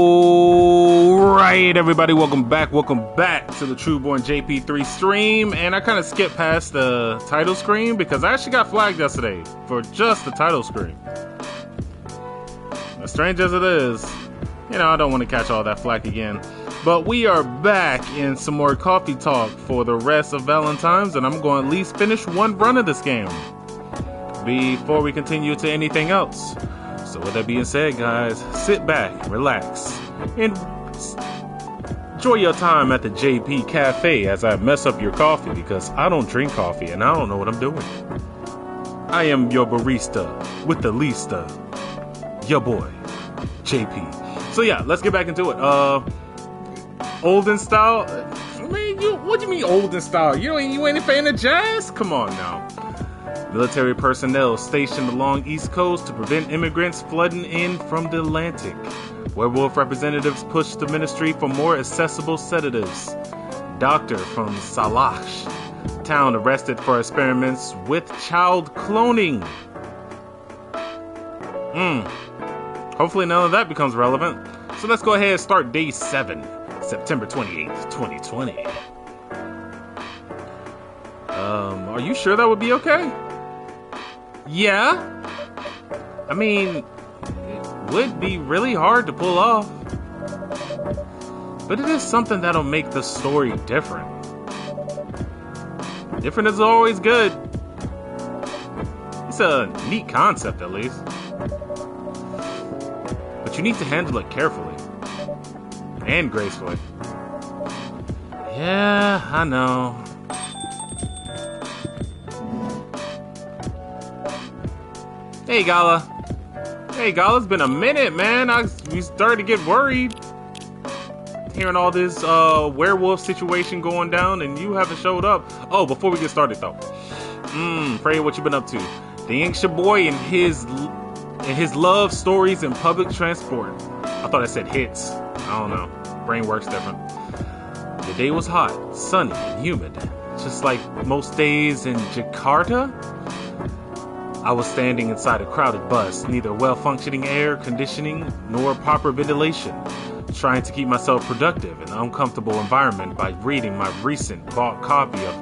Alright, everybody, welcome back to the Trueborn JP3 stream. And I kind of skipped past the title screen because I actually got flagged yesterday for just the title screen. As strange as it is, I don't want to catch all that flack again. But we are back in some more coffee talk for the rest of Valentine's, and I'm going to at least finish one run of this game before we continue to anything else. So with that being said, guys, sit back, relax, and enjoy your time at the JP Cafe as I mess up your coffee because I don't drink coffee and I don't know what I'm doing. I am your barista with the leasta, your boy, JP. So yeah, let's get back into it. Olden style? Man, what do you mean olden style? You ain't a fan of jazz? Come on now. Military personnel stationed along East Coast to prevent immigrants flooding in from the Atlantic. Werewolf representatives pushed the ministry for more accessible sedatives. Doctor from Salash town arrested for experiments with child cloning. Hopefully none of that becomes relevant. So let's go ahead and start day 7, September 28th, 2020. Are you sure that would be okay? Yeah, I mean, it would be really hard to pull off, but it is something that'll make the story different. Different is always good. It's a neat concept, at least, but you need to handle it carefully and gracefully. Yeah, I know. Hey Gala, it's been a minute, man. We started to get worried hearing all this werewolf situation going down, and you haven't showed up. Oh, before we get started though, Freya, what you been up to? The Inksha boy and his love stories in public transport. I thought I said hits. I don't know. Brain works different. The day was hot, sunny, and humid, just like most days in Jakarta. I was standing inside a crowded bus, neither well-functioning air conditioning nor proper ventilation, trying to keep myself productive in an uncomfortable environment by reading my recent bought copy of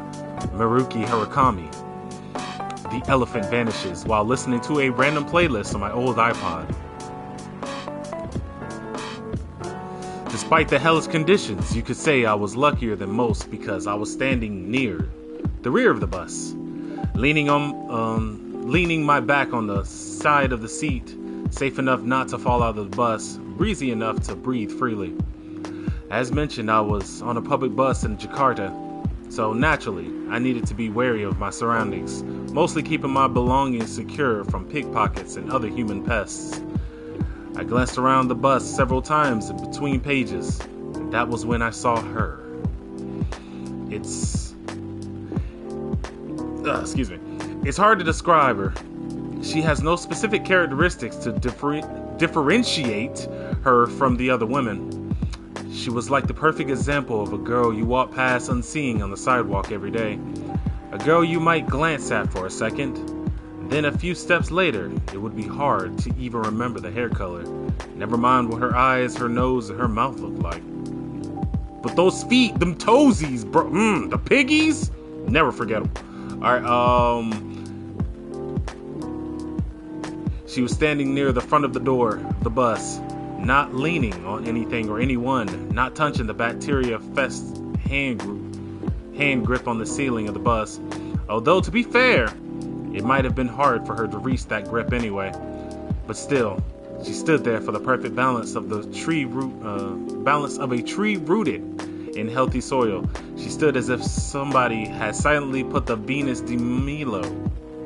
Haruki Murakami. The Elephant Vanishes, while listening to a random playlist on my old iPod. Despite the hellish conditions, you could say I was luckier than most because I was standing near the rear of the bus, leaning my back on the side of the seat, safe enough not to fall out of the bus, breezy enough to breathe freely. As mentioned, I was on a public bus in Jakarta, so naturally, I needed to be wary of my surroundings, mostly keeping my belongings secure from pickpockets and other human pests. I glanced around the bus several times in between pages, and that was when I saw her. It's hard to describe her. She has no specific characteristics to differentiate her from the other women. She was like the perfect example of a girl you walk past unseeing on the sidewalk every day. A girl you might glance at for a second. Then a few steps later, it would be hard to even remember the hair color. Never mind what her eyes, her nose, and her mouth looked like. But those feet, them toesies, bro, the piggies, never forget them. Alright, she was standing near the front of the door of the bus, not leaning on anything or anyone, not touching the bacteria-fest hand grip on the ceiling of the bus. Although, to be fair, it might have been hard for her to reach that grip anyway. But still, she stood there for the perfect balance of a tree rooted in healthy soil. She stood as if somebody had silently put the Venus de Milo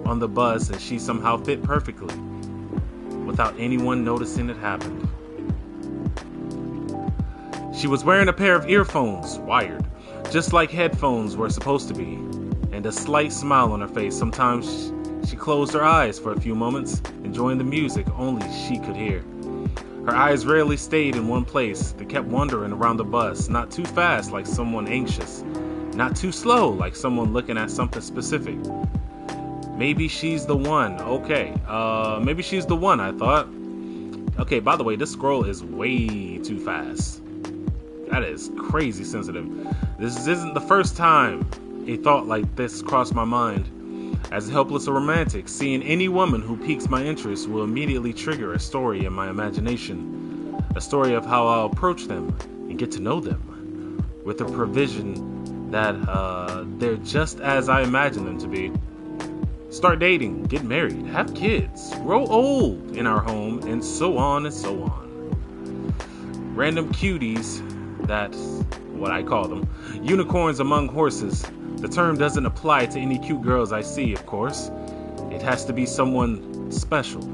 on the bus and she somehow fit perfectly, without anyone noticing it happened. She was wearing a pair of earphones, wired, just like headphones were supposed to be, and a slight smile on her face. Sometimes she closed her eyes for a few moments, enjoying the music only she could hear. Her eyes rarely stayed in one place. They kept wandering around the bus, not too fast like someone anxious, not too slow like someone looking at something specific. Maybe she's the one. Okay, maybe she's the one, I thought. Okay, by the way, this scroll is way too fast. That is crazy sensitive. This isn't the first time a thought like this crossed my mind. As a helpless romantic, seeing any woman who piques my interest will immediately trigger a story in my imagination. A story of how I'll approach them and get to know them, with the provision that they're just as I imagine them to be. Start dating, get married, have kids, grow old in our home, and so on and so on. Random cuties, that's what I call them. Unicorns among horses. The term doesn't apply to any cute girls I see, of course. It has to be someone special.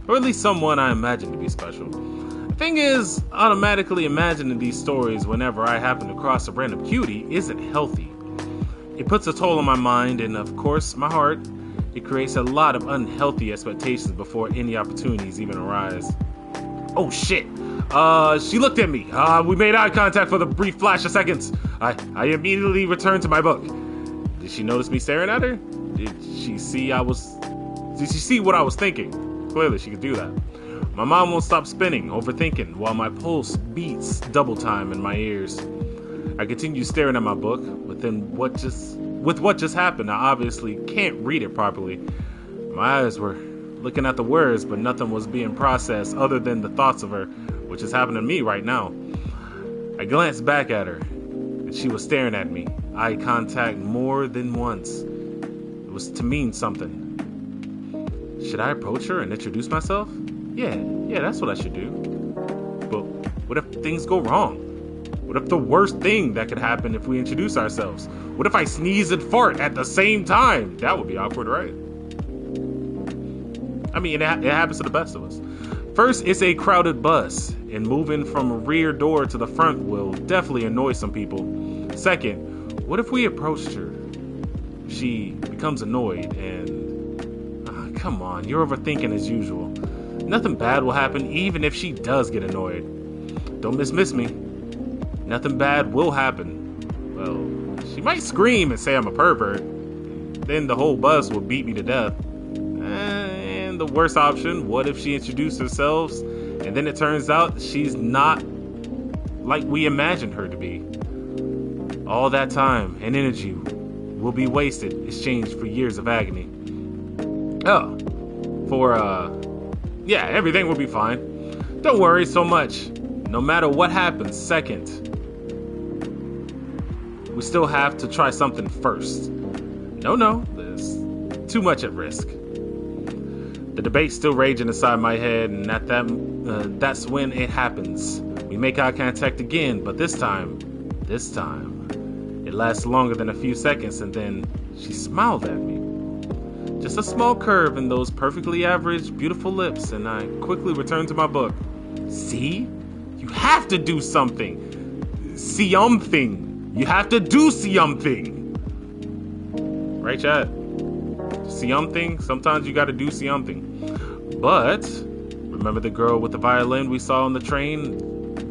Or at least someone I imagine to be special. The thing is, automatically imagining these stories whenever I happen to cross a random cutie isn't healthy. It puts a toll on my mind and, of course, my heart. It creates a lot of unhealthy expectations before any opportunities even arise. Oh shit! She looked at me. We made eye contact for the brief flash of seconds. I immediately returned to my book. Did she notice me staring at her? Did she see what I was thinking? Clearly she could do that. My mind won't stop spinning, overthinking, while my pulse beats double time in my ears. I continue staring at my book. With what just happened, I obviously can't read it properly. My eyes were looking at the words, but nothing was being processed other than the thoughts of her, which is happening to me right now. I glanced back at her, and she was staring at me, eye contact more than once. It was to mean something. Should I approach her and introduce myself? Yeah, that's what I should do. But what if things go wrong? What if the worst thing that could happen if we introduce ourselves? What if I sneeze and fart at the same time? That would be awkward, right? I mean, it happens to the best of us. First, it's a crowded bus, and moving from a rear door to the front will definitely annoy some people. Second, what if we approached her? She becomes annoyed and... come on, you're overthinking as usual. Nothing bad will happen even if she does get annoyed. Don't dismiss me. Nothing bad will happen. Well, she might scream and say I'm a pervert. Then the whole bus will beat me to death. And the worst option, what if she introduces herself and then it turns out she's not like we imagined her to be? All that time and energy will be wasted, exchanged for years of agony. Everything will be fine. Don't worry so much. No matter what happens, second, we still have to try something first. No, there's too much at risk. The debate's still raging inside my head, and that's when it happens. We make eye contact again, but this time, it lasts longer than a few seconds, and then she smiled at me. Just a small curve in those perfectly average, beautiful lips, and I quickly returned to my book. See? You have to do something. Something. You have to do something. Right, chat? Something. Sometimes you gotta do something. But remember the girl with the violin we saw on the train,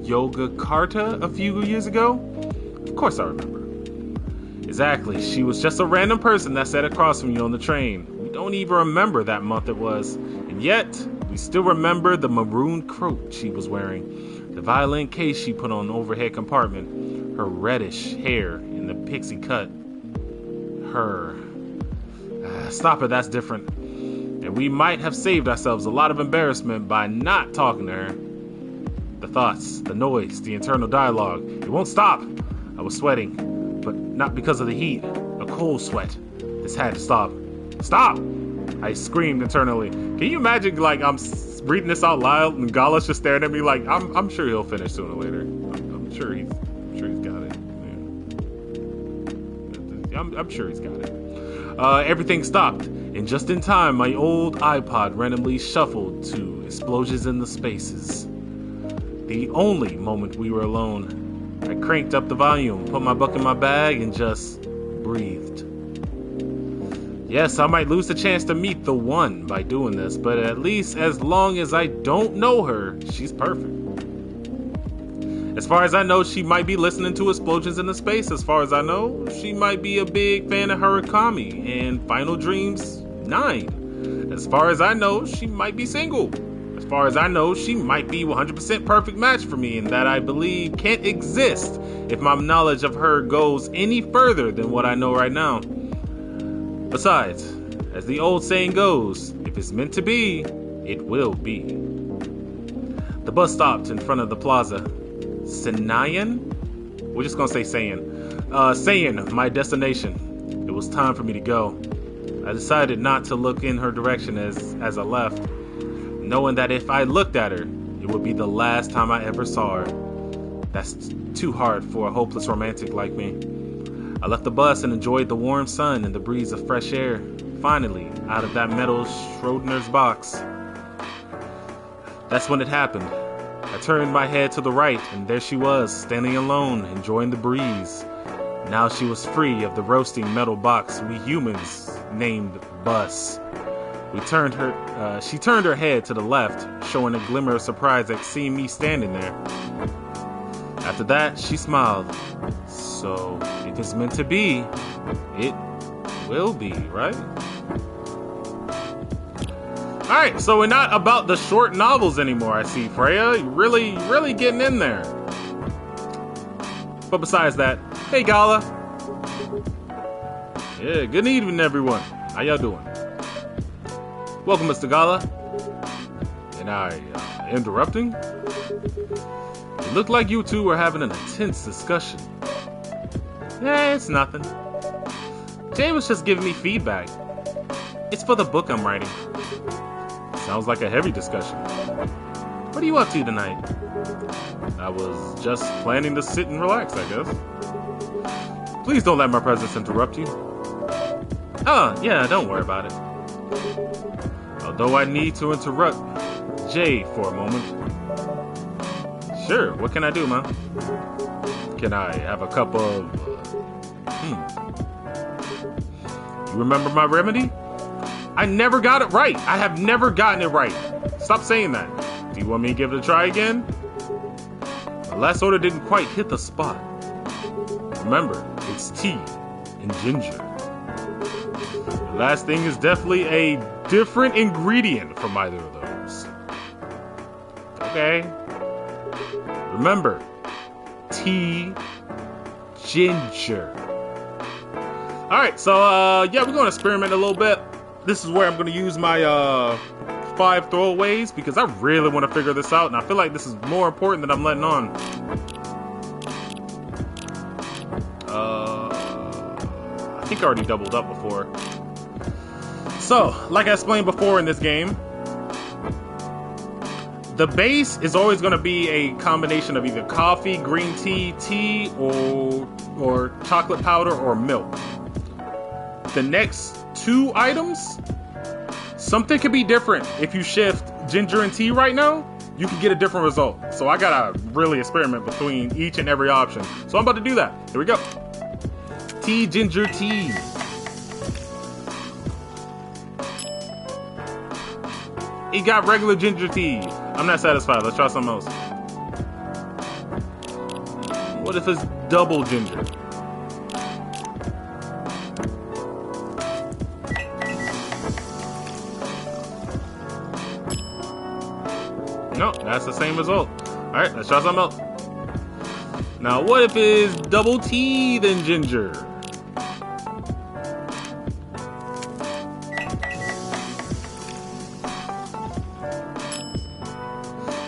Yogyakarta, a few years ago? Of course I remember. Exactly. She was just a random person that sat across from you on the train. We don't even remember that month it was. And yet, we still remember the maroon coat she was wearing, the violin case she put on the overhead compartment, her reddish hair in the pixie cut. Stop it, that's different. And we might have saved ourselves a lot of embarrassment by not talking to her. The thoughts, the noise, the internal dialogue, it won't stop. I was sweating, but not because of the heat, a cold sweat. This had to stop. Stop! I screamed internally. Can you imagine, like, I'm reading this out loud and Gala's just staring at me like, I'm sure he'll finish sooner or later. I'm sure he's got it. Yeah. I'm sure he's got it. Everything stopped, and just in time, my old iPod randomly shuffled to Explosions in the Spaces. The only moment we were alone. I cranked up the volume, put my book in my bag, and just breathed. Yes, I might lose the chance to meet the one by doing this, but at least as long as I don't know her, she's perfect. As far as I know, she might be listening to Explosions in the Space. As far as I know, she might be a big fan of Harakami and Final Dreams 9. As far as I know, she might be single. As far as I know, she might be 100% perfect match for me, and that I believe can't exist if my knowledge of her goes any further than what I know right now. Besides, as the old saying goes, if it's meant to be, it will be. The bus stopped in front of the plaza. Sanayan? We're just gonna say Saiyan. Saiyan, my destination. It was time for me to go. I decided not to look in her direction as I left, knowing that if I looked at her, it would be the last time I ever saw her. That's too hard for a hopeless romantic like me. I left the bus and enjoyed the warm sun and the breeze of fresh air. Finally, out of that metal Schrodinger's box. That's when it happened. I turned my head to the right, and there she was, standing alone, enjoying the breeze. Now she was free of the roasting metal box we humans named Bus. She turned her head to the left, showing a glimmer of surprise at seeing me standing there. After that, she smiled. So, if it's meant to be, it will be, right? Alright, so we're not about the short novels anymore, I see, Freya. You're really getting in there. But besides that, hey, Gala. Yeah, good evening, everyone. How y'all doing? Welcome, Mr. Gala. And I, interrupting? It looked like you two were having an intense discussion. Yeah, it's nothing. Jay was just giving me feedback. It's for the book I'm writing. Sounds like a heavy discussion. What are you up to tonight? I was just planning to sit and relax, I guess. Please don't let my presence interrupt you. Oh, yeah, don't worry about it. Although I need to interrupt Jay for a moment. Sure, what can I do, man? Can I have a cup of... You remember my remedy? I never got it right. I have never gotten it right. Stop saying that. Do you want me to give it a try again? My last order didn't quite hit the spot. Remember, it's tea and ginger. The last thing is definitely a different ingredient from either of those. Okay. Remember, tea, ginger. Alright, so, yeah, we're going to experiment a little bit. This is where I'm going to use my 5 throwaways because I really want to figure this out, and I feel like this is more important than I'm letting on. I think I already doubled up before. So, like I explained before in this game, the base is always going to be a combination of either coffee, green tea, tea, or chocolate powder or milk. The next 2 items, something could be different. If you shift ginger and tea right now, you can get a different result. So I gotta really experiment between each and every option. So I'm about to do that. Here we go. Tea, ginger, tea. It got regular ginger tea. I'm not satisfied. Let's try something else. What if it's double ginger? No, that's the same result. Alright, let's try something else. Now, what if it's double tea than ginger?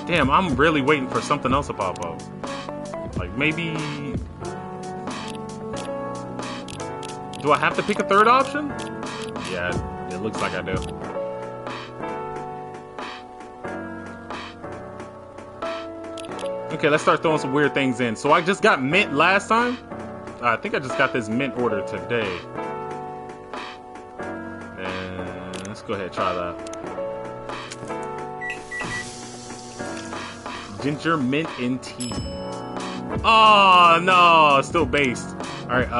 Damn, I'm really waiting for something else to pop up. Like, maybe... Do I have to pick a third option? Yeah, it looks like I do. Okay, let's start throwing some weird things in. So I just got mint last time. I think I just got this mint order today. And let's go ahead and try that. Ginger, mint, and tea. Oh, no, still based. Alright,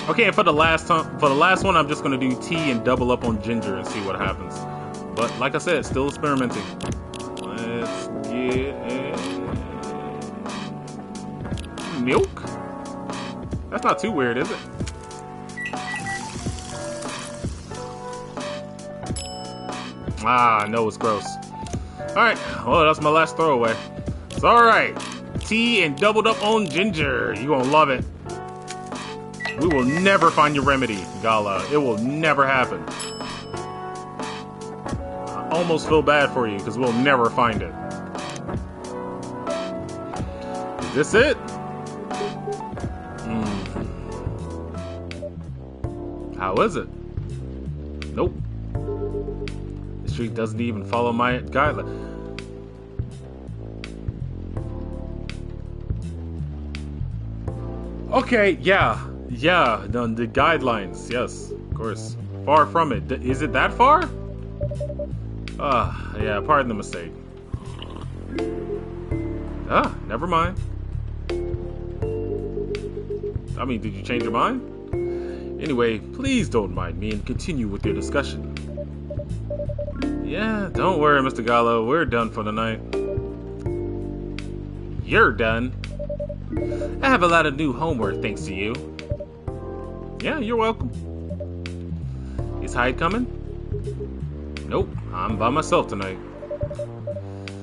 okay, and for the last one, I'm just gonna do tea and double up on ginger and see what happens. But like I said, still experimenting. Let's get milk. That's not too weird, is it? Ah, no, it's gross. Alright, well, that's my last throwaway. It's alright. Tea and doubled up on ginger. You gonna love it. We will never find your remedy, Gala. It will never happen. I almost feel bad for you, because we'll never find it. Is this it? How is it? Nope. The street doesn't even follow my guideline. Okay, yeah, the guidelines, yes, of course. Far from it. Is it that far? Yeah, pardon the mistake. Never mind. I mean, did you change your mind? Anyway, please don't mind me and continue with your discussion. Yeah, don't worry, Mr. Gallo. We're done for the night. You're done? I have a lot of new homework thanks to you. Yeah, you're welcome. Is Hyde coming? Nope, I'm by myself tonight.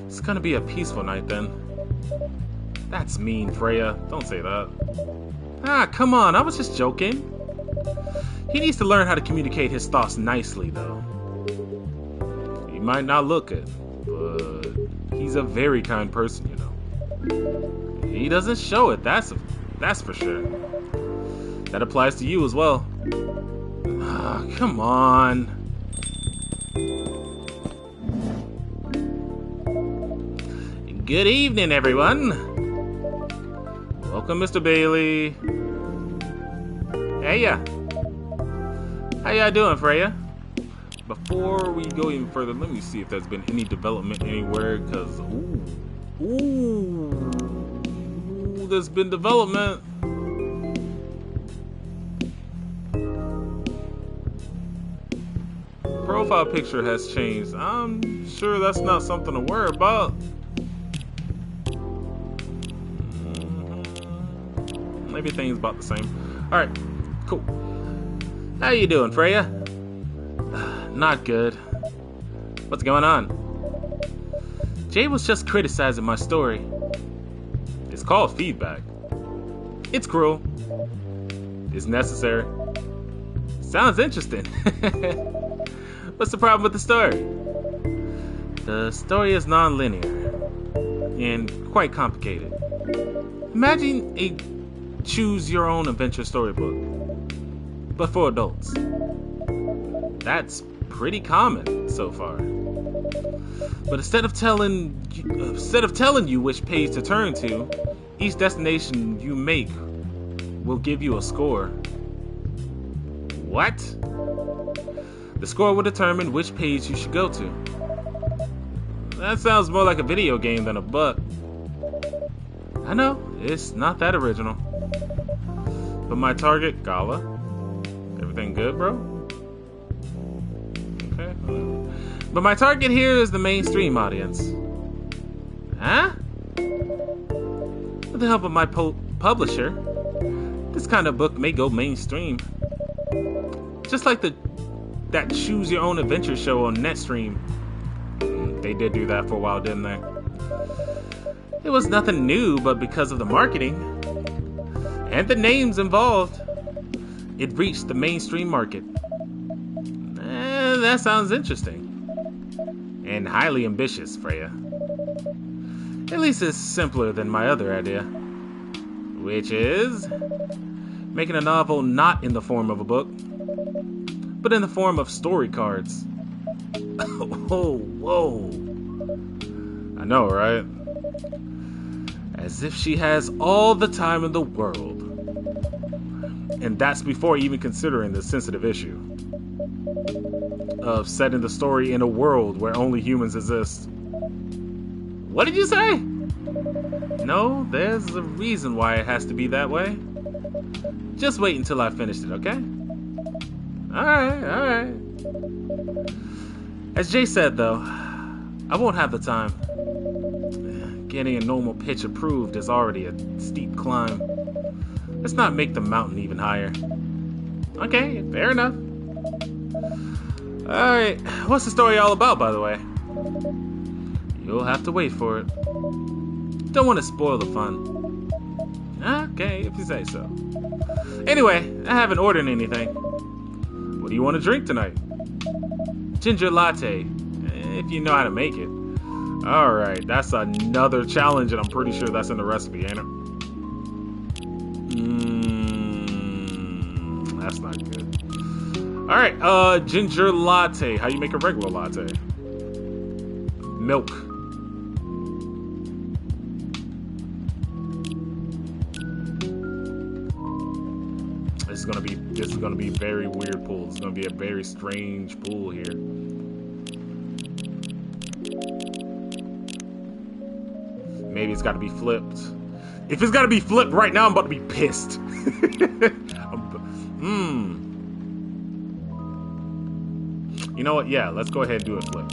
It's gonna be a peaceful night then. That's mean, Freya. Don't say that. Ah, come on, I was just joking. He needs to learn how to communicate his thoughts nicely, though. He might not look it, but he's a very kind person, you know. He doesn't show it, that's for sure. That applies to you as well. Ah, come on. Good evening, everyone. Welcome, Mr. Bailey. Hey, ya. How y'all doing, Freya? Before we go even further, let me see if there's been any development anywhere, because, ooh, there's been development. Profile picture has changed. I'm sure that's not something to worry about. Maybe things about the same. Alright, cool. How you doing, Freya? Not good. What's going on? Jay was just criticizing my story. It's called feedback. It's cruel. It's necessary. Sounds interesting. What's the problem with the story? The story is non-linear and quite complicated. Imagine a choose-your-own-adventure storybook, but for adults. That's pretty common so far. But instead of telling you which page to turn to, each destination you make will give you a score. What? The score will determine which page you should go to. That sounds more like a video game than a book. I know, it's not that original. But my target, Gala. Everything good, bro? Okay. But my target here is the mainstream audience. Huh? With the help of my publisher, this kind of book may go mainstream. Just like that Choose Your Own Adventure show on Netstream. They did do that for a while, didn't they? It was nothing new, but because of the marketing and the names involved, it reached the mainstream market. That sounds interesting. And highly ambitious, Freya. At least it's simpler than my other idea. Which is making a novel not in the form of a book, but in the form of story cards. Oh, whoa. I know, right? As if she has all the time in the world. And that's before even considering the sensitive issue of setting the story in a world where only humans exist. What did you say? No, there's a reason why it has to be that way. Just wait until I finished it, okay? Alright. As Jay said, though, I won't have the time. Getting a normal pitch approved is already a steep climb. Let's not make the mountain even higher. Okay, fair enough. Alright, what's the story all about, by the way? You'll have to wait for it. Don't want to spoil the fun. Okay, if you say so. Anyway, I haven't ordered anything. What do you want to drink tonight? Ginger latte, if you know how to make it. Alright, that's another challenge, and I'm pretty sure that's in the recipe, ain't it? That's not good. Alright, ginger latte. How you make a regular latte? Milk. This is gonna be a very weird pool. It's gonna be a very strange pool here. Maybe it's gotta be flipped. If it's gotta be flipped right now, I'm about to be pissed. You know what? Yeah, let's go ahead and do it flip.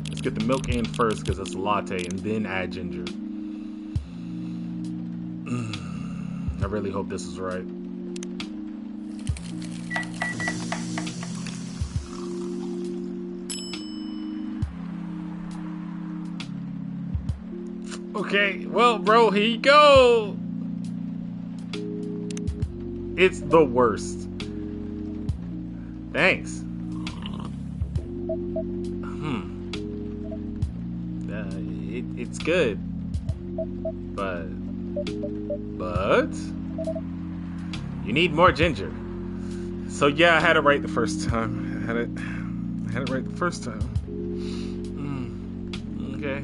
Let's get the milk in first because it's a latte, and then add ginger. I really hope this is right. Okay, well, bro, here you go. It's the worst. Thanks. It's good, but you need more ginger. So yeah, I had it right the first time. I had it right the first time. Okay.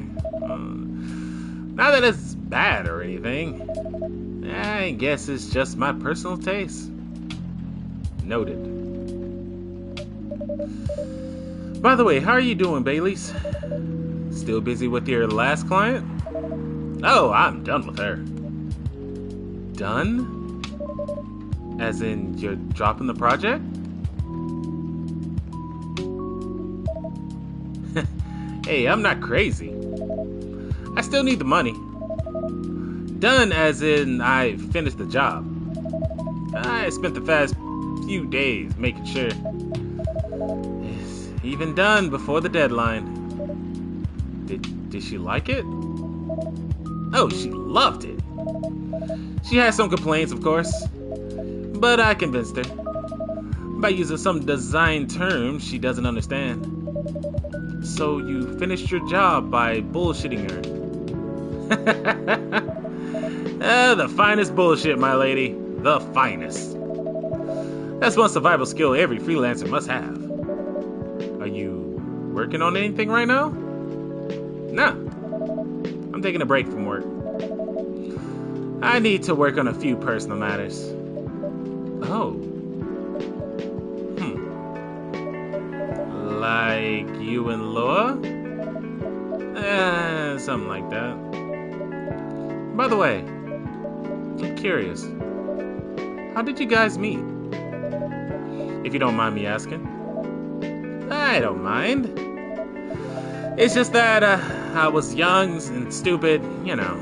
Not that it's bad or anything. I guess it's just my personal taste. Noted. By the way, how are you doing, Baileys? Still busy with your last client? Oh, I'm done with her. Done? As in, you're dropping the project? Hey, I'm not crazy. I still need the money. Done as in I finished the job. I spent the past few days making sure. It's even done before the deadline. Did she like it? Oh, she loved it. She had some complaints, of course, but I convinced her by using some design terms she doesn't understand. So you finished your job by bullshitting her. The finest bullshit, my lady. The finest. That's one survival skill every freelancer must have. Are you working on anything right now? Nah. I'm taking a break from work. I need to work on a few personal matters. Oh. Like you and Laura? Something like that. By the way, I'm curious. How did you guys meet? If you don't mind me asking. I don't mind. It's just that I was young and stupid, you know,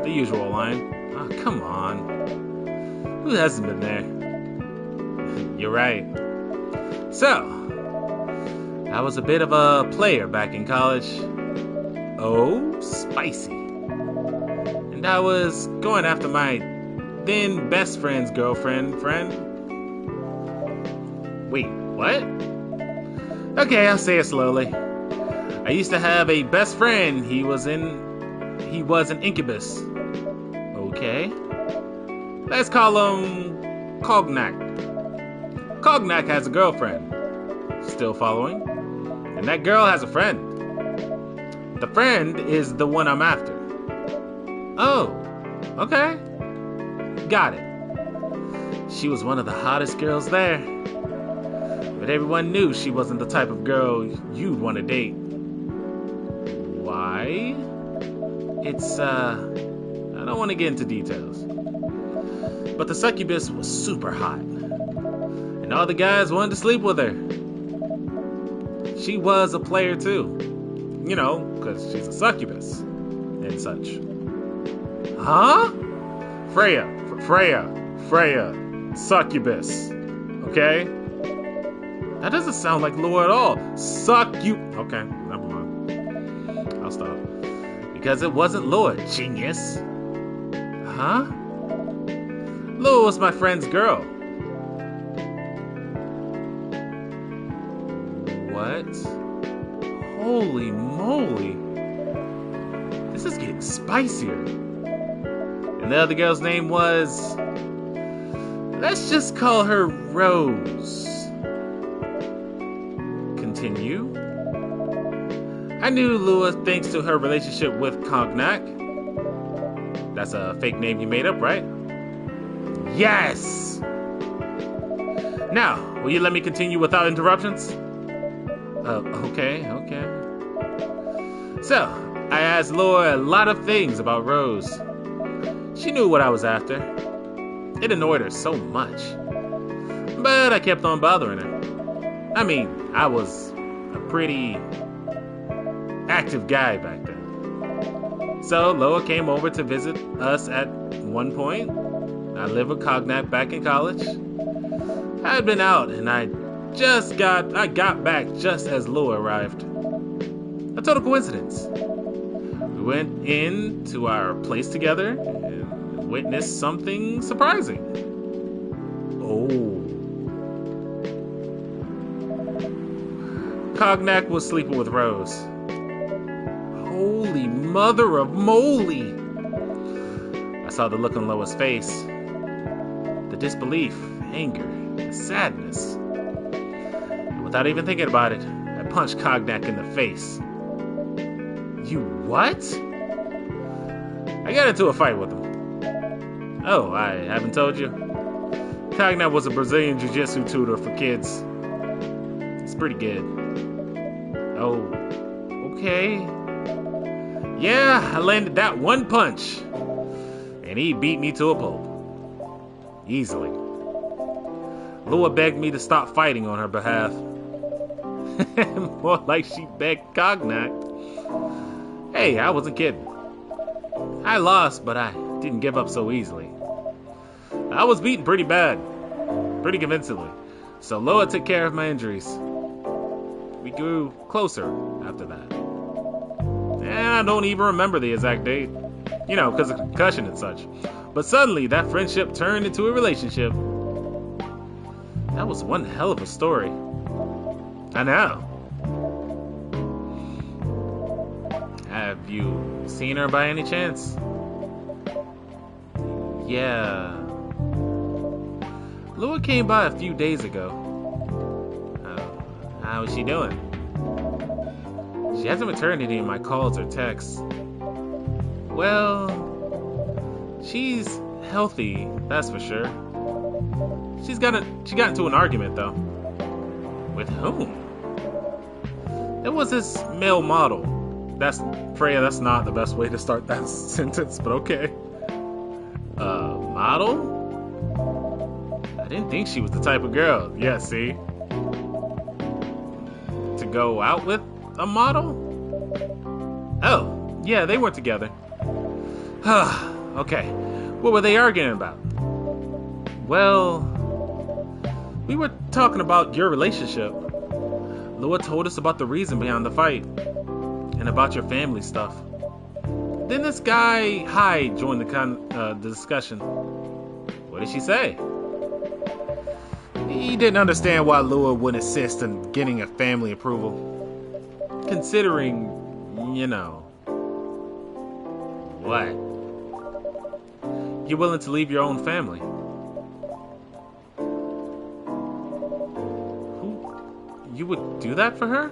the usual line. Oh, come on. Who hasn't been there? You're right. So, I was a bit of a player back in college. Oh, spicy. And I was going after my then best friend's girlfriend. Wait, what? Okay, I'll say it slowly. I used to have a best friend. He was an incubus. Okay. Let's call him Cognac. Cognac has a girlfriend. Still following? And that girl has a friend. The friend is the one I'm after. Oh, okay. Got it. She was one of the hottest girls there. But everyone knew she wasn't the type of girl you'd want to date. Why? It's, I don't want to get into details. But the succubus was super hot. And all the guys wanted to sleep with her. She was a player too. You know, because she's a succubus. And such. Huh? Freya. Succubus. Okay? That doesn't sound like Lua at all. Suck you. Okay, never mind. I'll stop. Because it wasn't Lua, genius. Huh? Lua was my friend's girl. What? Holy moly. This is getting spicier. And the other girl's name was... let's just call her Rose. Continue. I knew Lua thanks to her relationship with Cognac. That's a fake name you made up, right? Yes! Now, will you let me continue without interruptions? Okay. So, I asked Lua a lot of things about Rose. She knew what I was after. It annoyed her so much. But I kept on bothering her. I mean, I was a pretty active guy back then. So Lua came over to visit us at one point. I lived with Cognac back in college. I had been out and I got back just as Lua arrived. A total coincidence. We went into our place together and witnessed something surprising. Oh. Cognac was sleeping with Rose. Holy mother of moly! I saw the look on Lua's face. The disbelief, anger, the sadness. And without even thinking about it, I punched Cognac in the face. You what? I got into a fight with him. Oh, I haven't told you. Cognac was a Brazilian jiu-jitsu tutor for kids. It's pretty good. Oh, okay. Yeah, I landed that one punch. And he beat me to a pulp. Easily. Lua begged me to stop fighting on her behalf. More like she begged Cognac. Hey, I wasn't kidding. I lost, but I didn't give up so easily. I was beaten pretty bad. Pretty convincingly. So Lua took care of my injuries. We grew closer after that. And I don't even remember the exact date. You know, because of concussion and such. But suddenly, that friendship turned into a relationship. That was one hell of a story. I know. Have you seen her by any chance? Yeah. Lua came by a few days ago. How is she doing? She hasn't returned any of my calls or texts. Well, she's healthy, that's for sure. She got into an argument though. With whom? It was this male model. That's Freya, that's not the best way to start that sentence, but okay. Model? I didn't think she was the type of girl. Yeah, see? To go out with a model? Oh, yeah, they were together. Okay, what were they arguing about? Well, we were talking about your relationship. Lua told us about the reason behind the fight. And about your family stuff. Then this guy, Hyde, joined the discussion. What did she say? He didn't understand why Lua wouldn't assist in getting a family approval. Considering, you know... What? You're willing to leave your own family. Who? You would do that for her?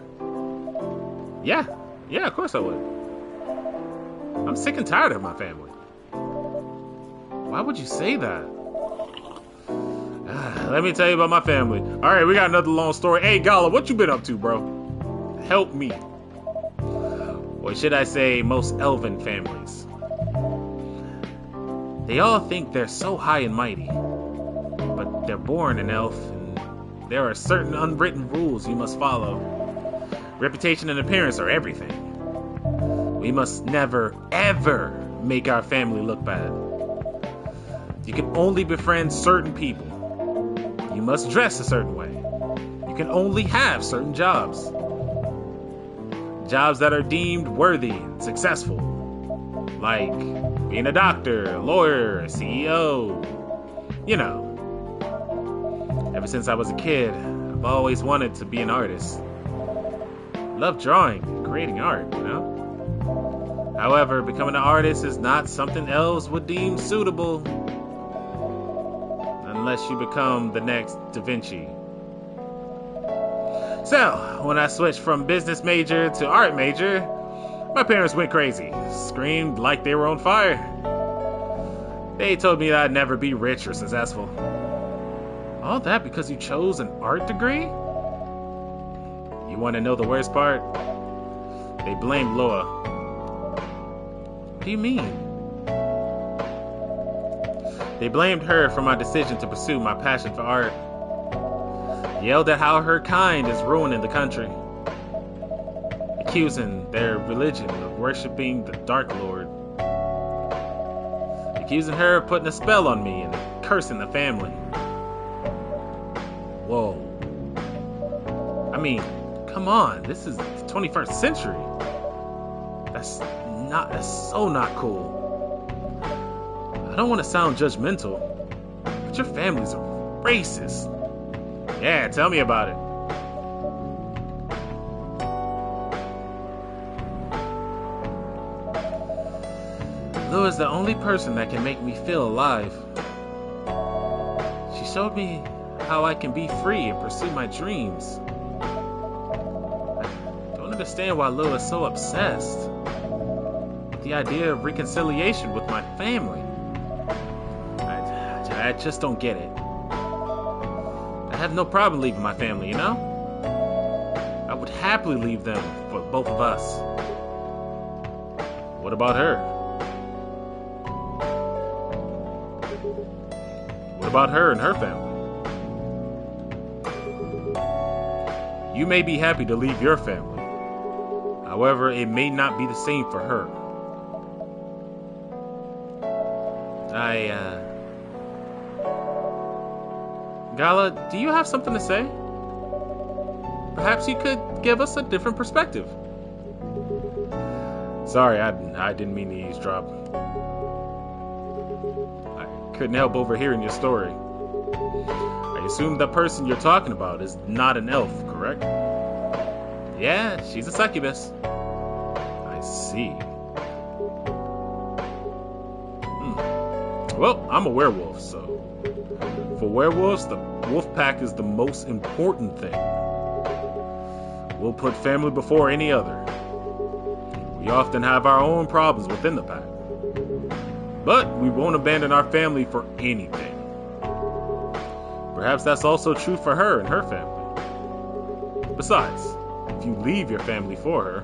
Yeah, of course I would. I'm sick and tired of my family. Why would you say that? Let me tell you about my family. Alright, we got another long story. Hey, Gala, what you been up to, bro? Help me. Or should I say, most elven families. They all think they're so high and mighty. But they're born an elf, and there are certain unwritten rules you must follow. Reputation and appearance are everything. We must never, ever make our family look bad. You can only befriend certain people. You must dress a certain way. You you can only have certain jobs. Jobs that are deemed worthy and successful. Like being a doctor, a lawyer, a CEO. You know. Ever since I was a kid, I've always wanted to be an artist. I love drawing and creating art, you know? However, becoming an artist is not something else would deem suitable. Unless you become the next Da Vinci. So, when I switched from business major to art major, my parents went crazy, screamed like they were on fire. They told me that I'd never be rich or successful. All that because you chose an art degree? You want to know the worst part? They blamed Loa. What do you mean? They blamed her for my decision to pursue my passion for art. Yelled at how her kind is ruining the country. Accusing their religion of worshiping the Dark Lord. Accusing her of putting a spell on me and cursing the family. Whoa. I mean, come on, this is the 21st century. That's so not cool. I don't want to sound judgmental, but your family's racist. Yeah, tell me about it. Lou is the only person that can make me feel alive. She showed me how I can be free and pursue my dreams. I don't understand why Lou is so obsessed with the idea of reconciliation with my family. I just don't get it. I have no problem leaving my family, you know? I would happily leave them for both of us. What about her? What about her and her family? You may be happy to leave your family. However, it may not be the same for her. Gala, do you have something to say? Perhaps you could give us a different perspective. Sorry, I didn't mean to eavesdrop. I couldn't help overhearing your story. I assume the person you're talking about is not an elf, correct? Yeah, she's a succubus. I see. Well, I'm a werewolf, so... For werewolves, the wolf pack is the most important thing. We'll put family before any other. We often have our own problems within the pack. But we won't abandon our family for anything. Perhaps that's also true for her and her family. Besides, if you leave your family for her,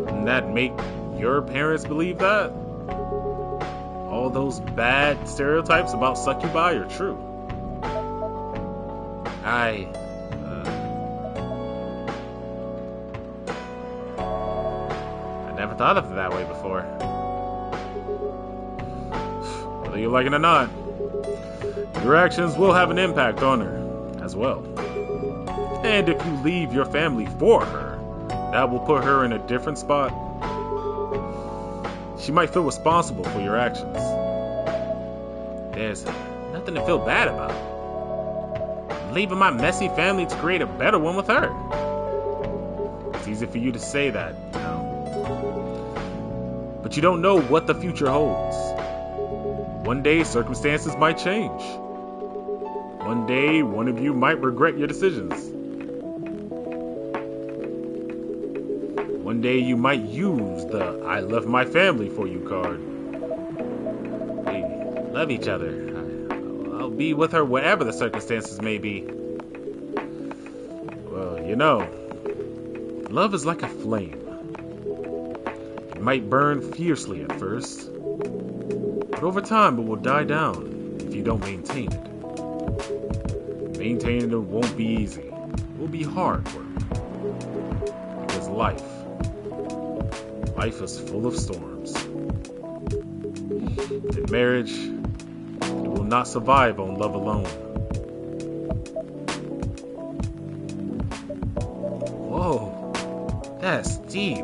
wouldn't that make your parents believe that? All those bad stereotypes about succubi are true. I never thought of it that way before. Whether you like it or not, your actions will have an impact on her as well. And if you leave your family for her, that will put her in a different spot. She might feel responsible for your actions. There's nothing to feel bad about. I'm leaving my messy family to create a better one with her. It's easy for you to say that, you know. But you don't know what the future holds. One day, circumstances might change. One day, one of you might regret your decisions. One day you might use the I left my family for you card. They love each other. I'll be with her whatever the circumstances may be. Well, you know, love is like a flame. It might burn fiercely at first, but over time it will die down if you don't maintain it. Maintaining it won't be easy. It will be hard work. Because life is full of storms. In marriage, it will not survive on love alone. That's deep.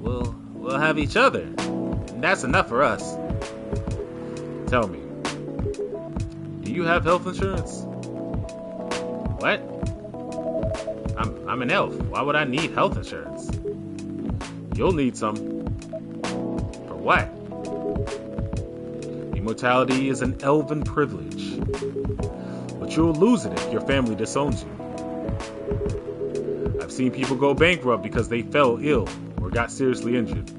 We'll have each other. And that's enough for us. Tell me, do you have health insurance? What? I'm an elf. Why would I need health insurance? You'll need some. For what? Immortality is an elven privilege. But you'll lose it if your family disowns you. I've seen people go bankrupt because they fell ill or got seriously injured.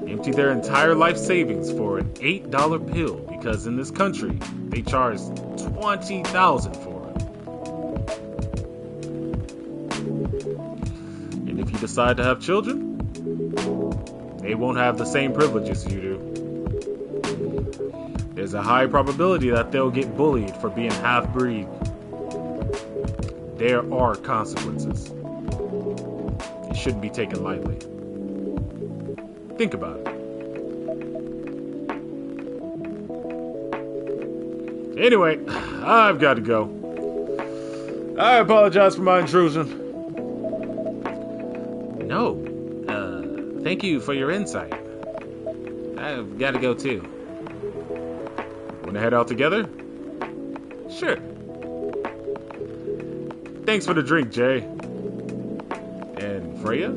Empty their entire life savings for an $8 pill because in this country they charge $20,000 for it. And if you decide to have children, they won't have the same privileges you do. There's a high probability that they'll get bullied for being half-breed. There are consequences. It shouldn't be taken lightly. Think about it. Anyway, I've got to go. I apologize for my intrusion. No. Thank you for your insight. I've got to go too. Want to head out together? Sure. Thanks for the drink, Jay. And Freya?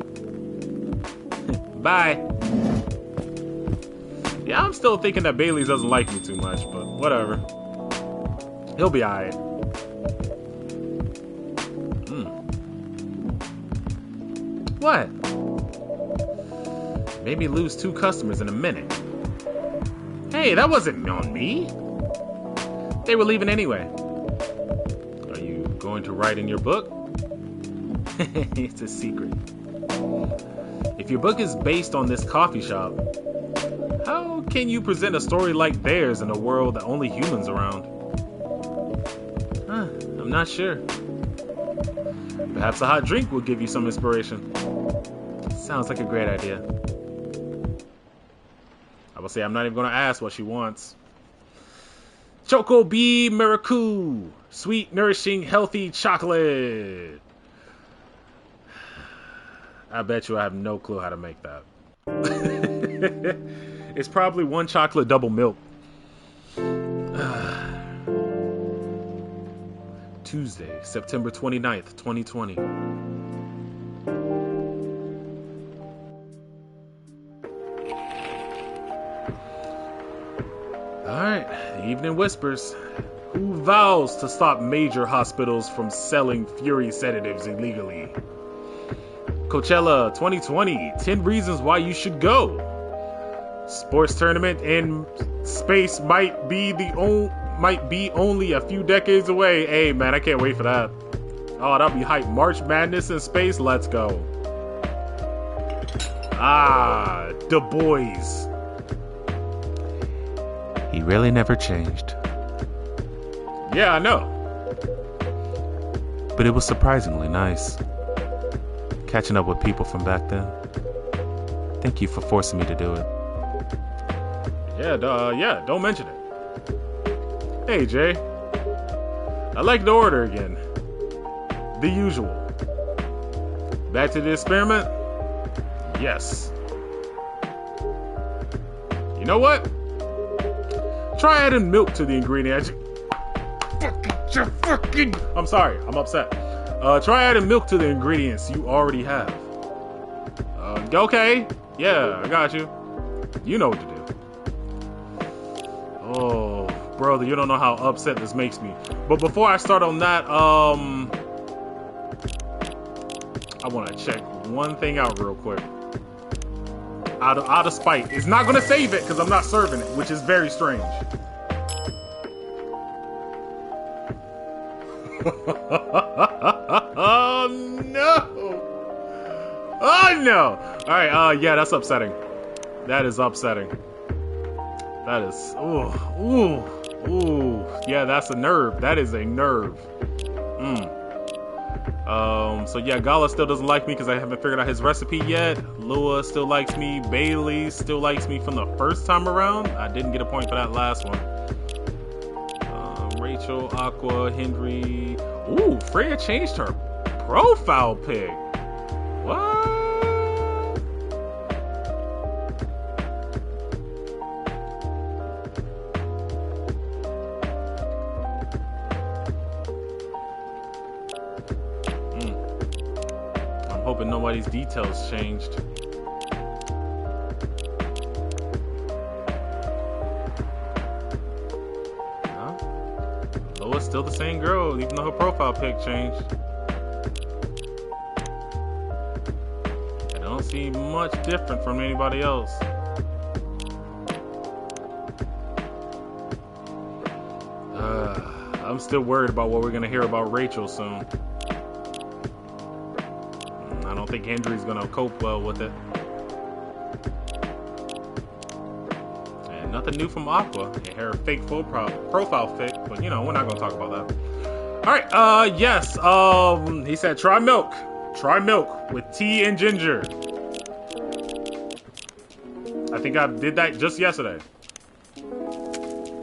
Bye. Yeah, I'm still thinking that Bailey doesn't like me too much, but whatever. He'll be alright. What? Made me lose 2 customers in a minute. Hey, that wasn't on me. They were leaving anyway. Are you going to write in your book? It's a secret. If your book is based on this coffee shop, how can you present a story like theirs in a world that only humans around? I'm not sure. Perhaps a hot drink will give you some inspiration. Sounds like a great idea. I will say I'm not even going to ask what she wants. Choco Bee Miracle. Sweet, nourishing, healthy chocolate. I bet you I have no clue how to make that. It's probably 1 chocolate double milk. Tuesday, September 29th, 2020. Alright, Evening Whispers. Who vows to stop major hospitals from selling Fury sedatives illegally? Coachella 2020, 10 reasons why you should go. Sports tournament in space might be only a few decades away. Hey man, I can't wait for that. Oh, that'll be hype. March Madness in space, let's go. The boys. He really never changed. Yeah, I know. But it was surprisingly nice. Catching up with people from back then. Thank you for forcing me to do it. Yeah, don't mention it. Hey, Jay. I'd like to order again. The usual. Back to the experiment? Yes. You know what? Try adding milk to the ingredient. I'm sorry, I'm upset. Try adding milk to the ingredients you already have. Okay. Yeah, I got you. You know what to do. Oh, brother, you don't know how upset this makes me. But before I start on that, I want to check one thing out real quick. Out of spite. It's not going to save it because I'm not serving it, which is very strange. Oh, no. Oh, no. All right. Yeah, that's upsetting. That is upsetting. That is, ooh. Yeah, that's a nerve. That is a nerve. So yeah, Gala still doesn't like me because I haven't figured out his recipe yet. Lua still likes me. Bailey still likes me from the first time around. I didn't get a point for that last one. Rachel, Aqua, Henry. Ooh, Freya changed her profile pic. What? I'm hoping nobody's details changed. Loa's still the same girl, even though her profile pic changed. I don't see much different from anybody else. I'm still worried about what we're gonna hear about Rachel soon. I don't think Hendry's gonna cope well with it. And nothing new from Aqua. Her fake full profile pic, but you know, we're not gonna talk about that. Alright, yes, he said try milk. Try milk with tea and ginger. I think I did that just yesterday.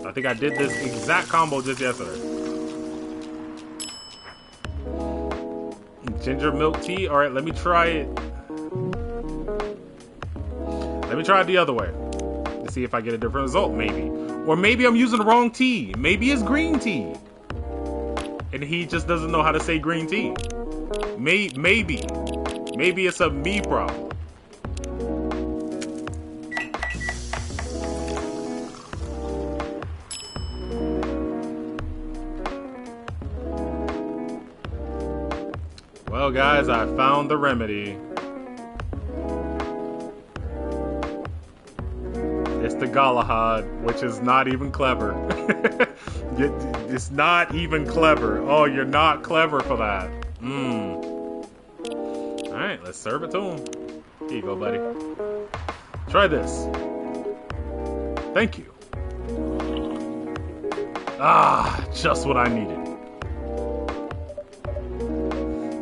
I think I did this exact combo just yesterday. Ginger milk tea. Alright, let me try it. Let me try it the other way. To see if I get a different result, maybe. Or maybe I'm using the wrong tea. Maybe it's green tea. And he just doesn't know how to say green tea. Maybe. Maybe it's a me problem. Well, guys, I found the remedy. It's the Galahad, which is not even clever. It's not even clever. Oh, you're not clever for that. Alright, let's serve it to him. Here you go, buddy. Try this. Thank you. Ah, just what I needed.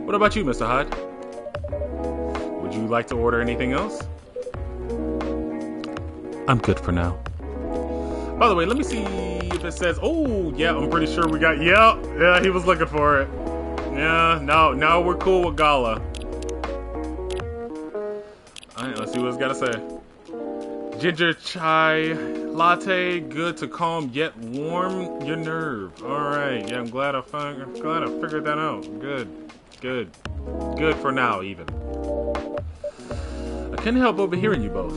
What about you, Mr. Hyde? Would you like to order anything else? I'm good for now. By the way, let me see if it says... Oh, yeah, I'm pretty sure we got... Yeah, he was looking for it. Yeah, now we're cool with Gala. Alright, let's see what it's got to say. Ginger chai latte, good to calm yet warm your nerve. Alright, yeah, I'm glad I figured that out. Good for now, even. I couldn't help overhearing you both.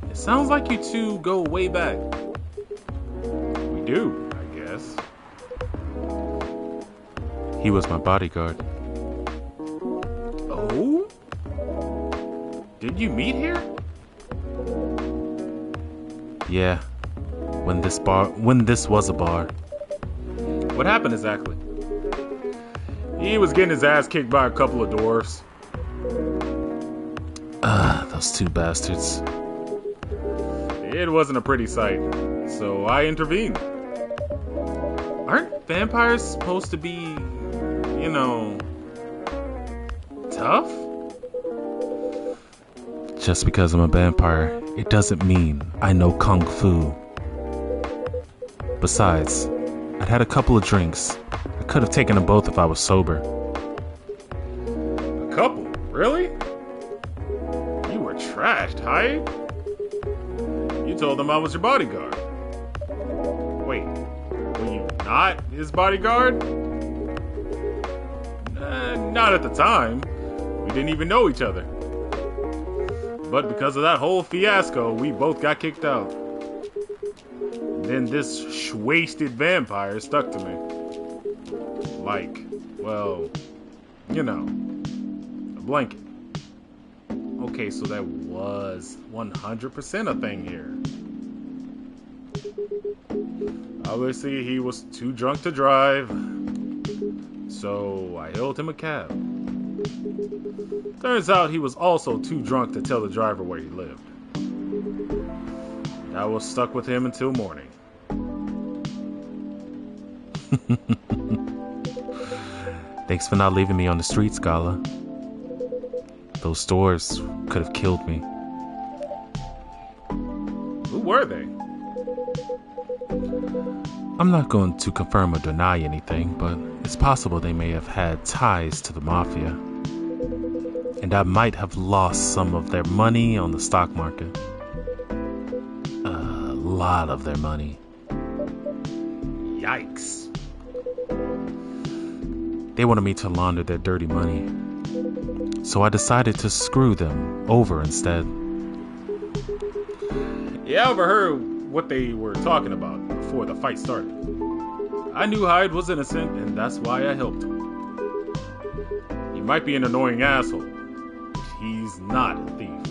It sounds like you two go way back. We do, I guess. He was my bodyguard. Oh? Did you meet here? Yeah. When this was a bar. What happened exactly? He was getting his ass kicked by a couple of dwarfs. Those two bastards. It wasn't a pretty sight, so I intervened. Aren't vampires supposed to be, you know, tough? Just because I'm a vampire, it doesn't mean I know Kung Fu. Besides, I'd had a couple of drinks. I could have taken them both if I was sober. A couple? Really? You were trashed, Hyde. You told them I was your bodyguard. Wait, were you not his bodyguard? Not at the time. We didn't even know each other. But because of that whole fiasco, we both got kicked out. Then this wasted vampire stuck to me. Like, well, you know, a blanket. Okay, so that was 100% a thing here. Obviously, he was too drunk to drive, so I hailed him a cab. Turns out he was also too drunk to tell the driver where he lived. I was stuck with him until morning. Thanks for not leaving me on the streets, Gala. Those stores could have killed me. Who were they? I'm not going to confirm or deny anything, but it's possible they may have had ties to the mafia. And I might have lost some of their money on the stock market. A lot of their money. Yikes. They wanted me to launder their dirty money. So I decided to screw them over instead. Yeah, I overheard what they were talking about before the fight started. I knew Hyde was innocent, and that's why I helped him. He might be an annoying asshole, but he's not a thief.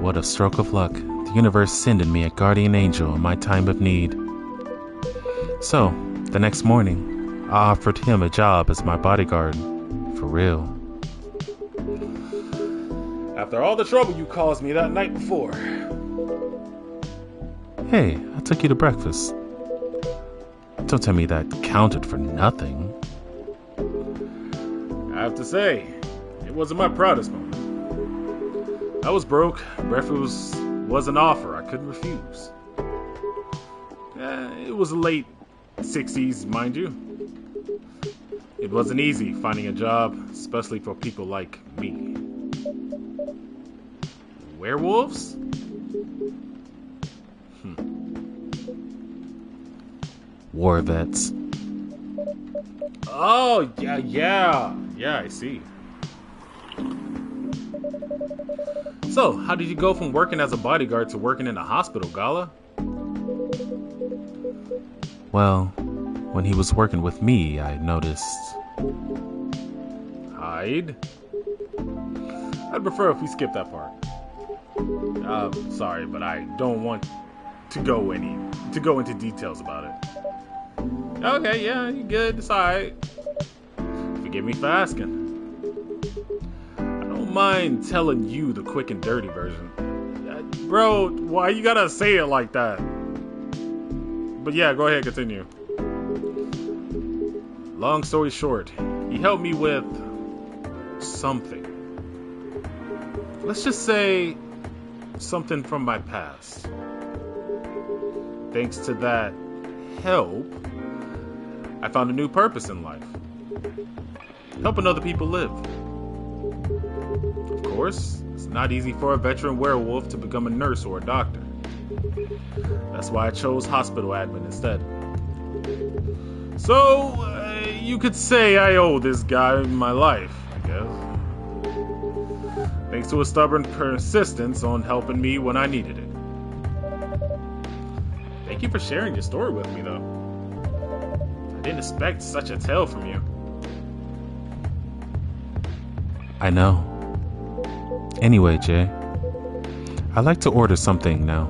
What a stroke of luck. The universe sending me a guardian angel in my time of need. So, the next morning, I offered him a job as my bodyguard. For real. After all the trouble you caused me that night before. Hey, I took you to breakfast. Don't tell me that counted for nothing. I have to say, it wasn't my proudest moment. I was broke. Breakfast was an offer I couldn't refuse. It was late 60s, mind you. It wasn't easy finding a job, especially for people like me. Werewolves? War vets. Oh, yeah, I see. So, how did you go from working as a bodyguard to working in a hospital, Gala? Well, when he was working with me, I noticed... Hyde? I'd prefer if we skip that part. Sorry, but I don't want to go into details about it. Okay, yeah, you good, it's alright. Forgive me for asking. I don't mind telling you the quick and dirty version. Bro, why you gotta say it like that? But yeah, go ahead, continue. Long story short, he helped me with something. Let's just say something from my past. Thanks to that help, I found a new purpose in life. Helping other people live. Of course, it's not easy for a veteran werewolf to become a nurse or a doctor. That's why I chose hospital admin instead. So, you could say I owe this guy my life, I guess. Thanks to his stubborn persistence on helping me when I needed it. Thank you for sharing your story with me, though. I didn't expect such a tale from you. I know. Anyway, Jay, I'd like to order something now.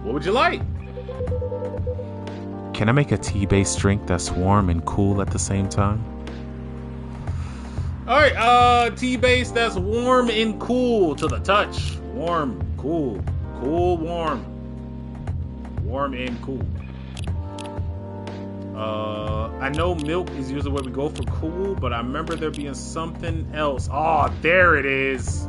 What would you like? Can I make a tea-based drink that's warm and cool at the same time? Alright, tea-based that's warm and cool to the touch. Warm, cool, cool, warm. Warm and cool. I know milk is usually where we go for cool, but I remember there being something else. Oh, there it is.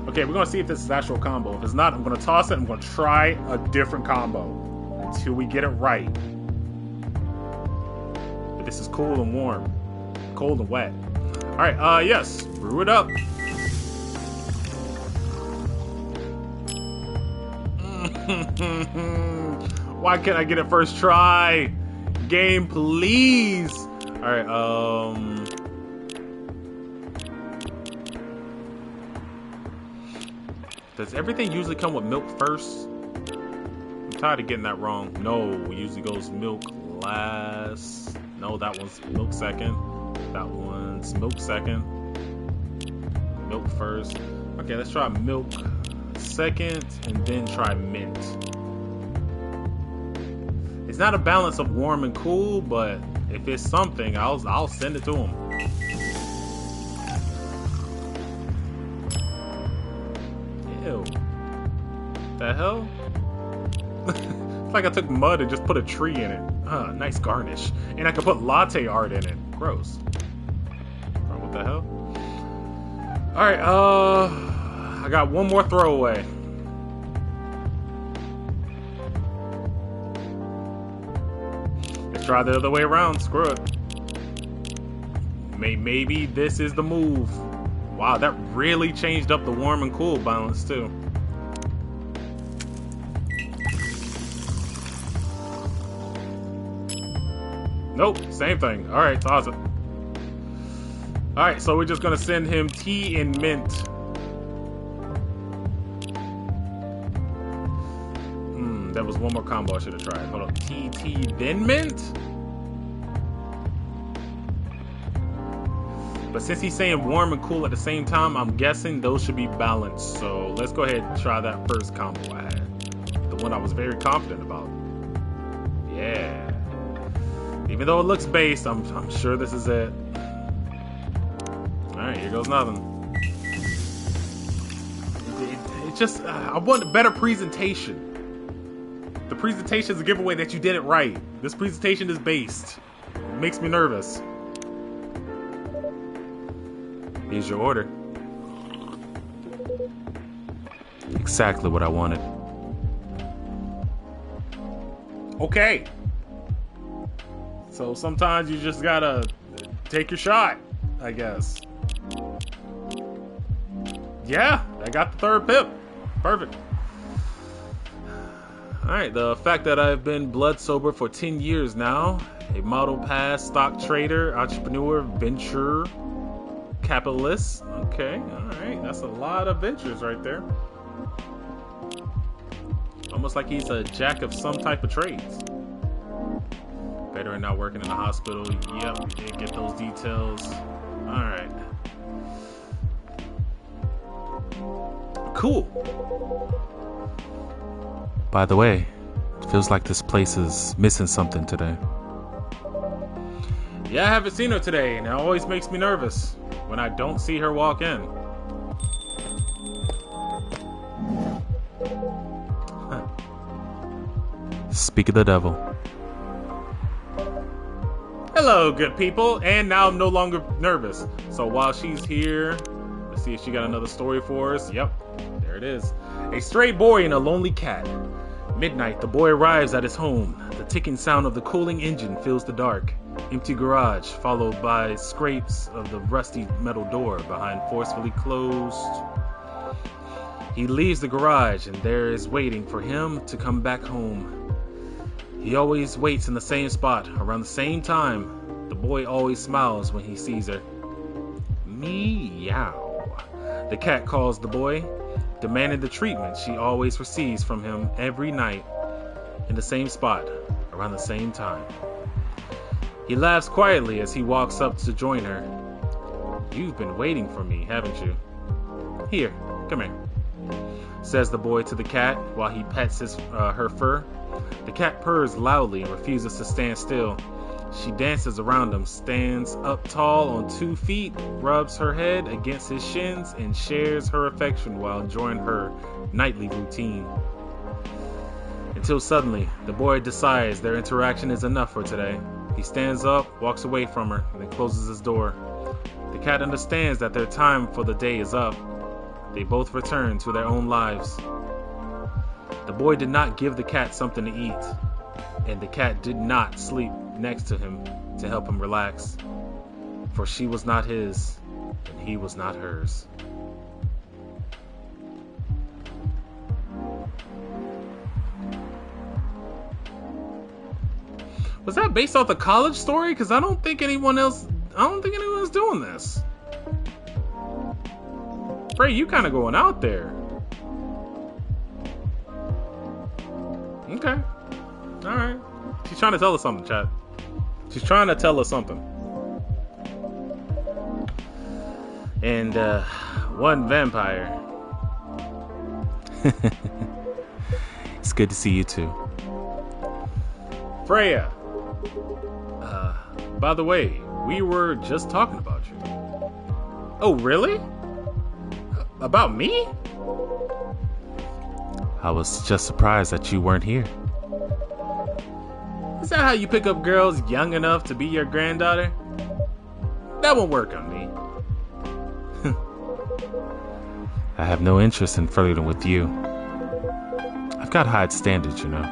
Okay, we're gonna see if this is actual combo. If it's not, I'm gonna toss it. I'm gonna try a different combo until we get it right. But this is cool and warm, cold and wet. All right, yes, brew it up. Why can't I get it first try? Game, please. All right, does everything usually come with milk first? I'm tired of getting that wrong. No, it usually goes milk last. No, that one's milk second. That one's milk second. Milk first. Okay, let's try milk second and then try mint. It's not a balance of warm and cool, but if it's something, I'll send it to him. Ew. The hell? It's like I took mud and just put a tree in it. Nice garnish. And I could put latte art in it. Gross. What the hell? Alright, I got one more throwaway. Let's try the other way around. Screw it. Maybe this is the move. Wow, that really changed up the warm and cool balance too. Nope, same thing. Alright, toss it. Alright, so we're just gonna send him tea and mint. That was one more combo I should have tried. Hold on. tea, then mint? But since he's saying warm and cool at the same time, I'm guessing those should be balanced. So let's go ahead and try that first combo I had. The one I was very confident about. Yeah. Even though it looks based, I'm sure this is it. Alright, here goes nothing. It just, I want a better presentation. The presentation is a giveaway that you did it right. This presentation is based. It makes me nervous. Here's your order. Exactly what I wanted. Okay. So sometimes you just gotta take your shot, I guess. Yeah, I got the third pip. Perfect. Alright, the fact that I've been blood sober for 10 years now, a model pass, stock trader, entrepreneur, venture capitalist. Okay, alright, that's a lot of ventures right there. Almost like he's a jack of some type of trades. Veteran not working in the hospital. Yep, we did get those details. Alright. Cool. By the way, it feels like this place is missing something today. Yeah, I haven't seen her today, and it always makes me nervous when I don't see her walk in. Speak of the devil. Hello, good people, and now I'm no longer nervous. So while she's here, let's see if she got another story for us. Yep, there it is. A stray boy and a lonely cat. Midnight, the boy arrives at his home. The ticking sound of the cooling engine fills the dark. Empty garage, followed by scrapes of the rusty metal door behind forcefully closed. He leaves the garage, and there is waiting for him to come back home. He always waits in the same spot, around the same time. The boy always smiles when he sees her. Meow. The cat calls the boy, demanding the treatment she always receives from him every night, in the same spot, around the same time. He laughs quietly as he walks up to join her. You've been waiting for me, haven't you? Here, come here, says the boy to the cat while he pets her fur. The cat purrs loudly and refuses to stand still. She dances around him, stands up tall on 2 feet, rubs her head against his shins, and shares her affection while enjoying her nightly routine. Until suddenly, the boy decides their interaction is enough for today. He stands up, walks away from her, and then closes his door. The cat understands that their time for the day is up. They both return to their own lives. The boy did not give the cat something to eat, and the cat did not sleep next to him to help him relax, for she was not his, and he was not hers. Was that based off the college story? Because I don't think anyone's doing this. Frey, you kind of going out there. Okay. Alright. She's trying to tell us something, chat. She's trying to tell us something. And, one vampire. It's good to see you too. Freya. By the way, we were just talking about you. Oh, really? About me? I was just surprised that you weren't here. Is that how you pick up girls young enough to be your granddaughter? That won't work on me. I have no interest in flirting with you. I've got high standards, you know.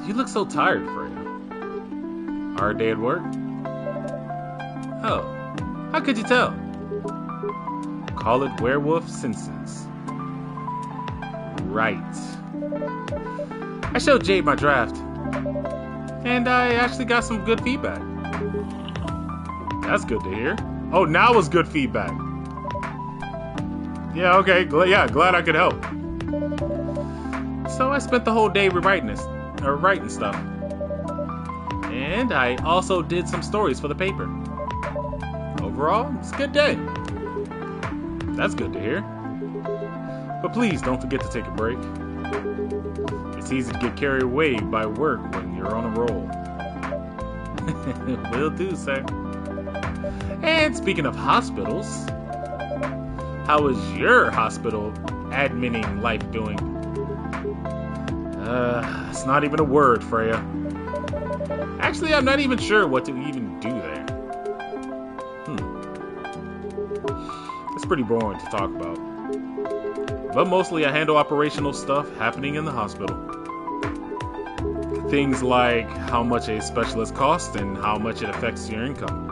You look so tired, Freya. Hard day at work? Oh, how could you tell? Call it werewolf senses. Right. I showed Jade my draft, and I actually got some good feedback. That's good to hear. Oh, now it's good feedback. Yeah, okay, glad I could help. So I spent the whole day writing stuff. And I also did some stories for the paper. Overall, it's a good day. That's good to hear. But please don't forget to take a break. It's easy to get carried away by work when you're on a roll. Will do, sir. And speaking of hospitals, how is your hospital adminning life doing? It's not even a word, Freya. Actually, I'm not even sure what to even do there. It's pretty boring to talk about. But mostly I handle operational stuff happening in the hospital. Things like how much a specialist costs and how much it affects your income.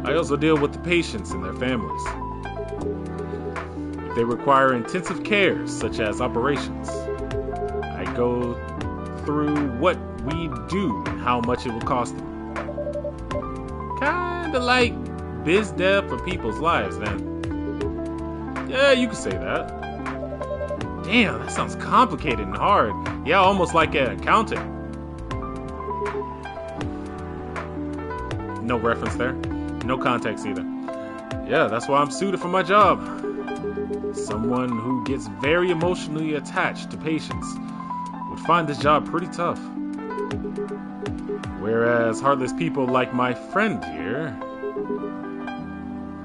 I also deal with the patients and their families. If they require intensive care, such as operations, I go through what we do and how much it will cost them. Kinda like biz dev for people's lives, then. Yeah, you could say that. Damn, that sounds complicated and hard. Yeah, almost like an accountant. No reference there. No context either. Yeah, that's why I'm suited for my job. Someone who gets very emotionally attached to patients would find this job pretty tough. Whereas heartless people like my friend here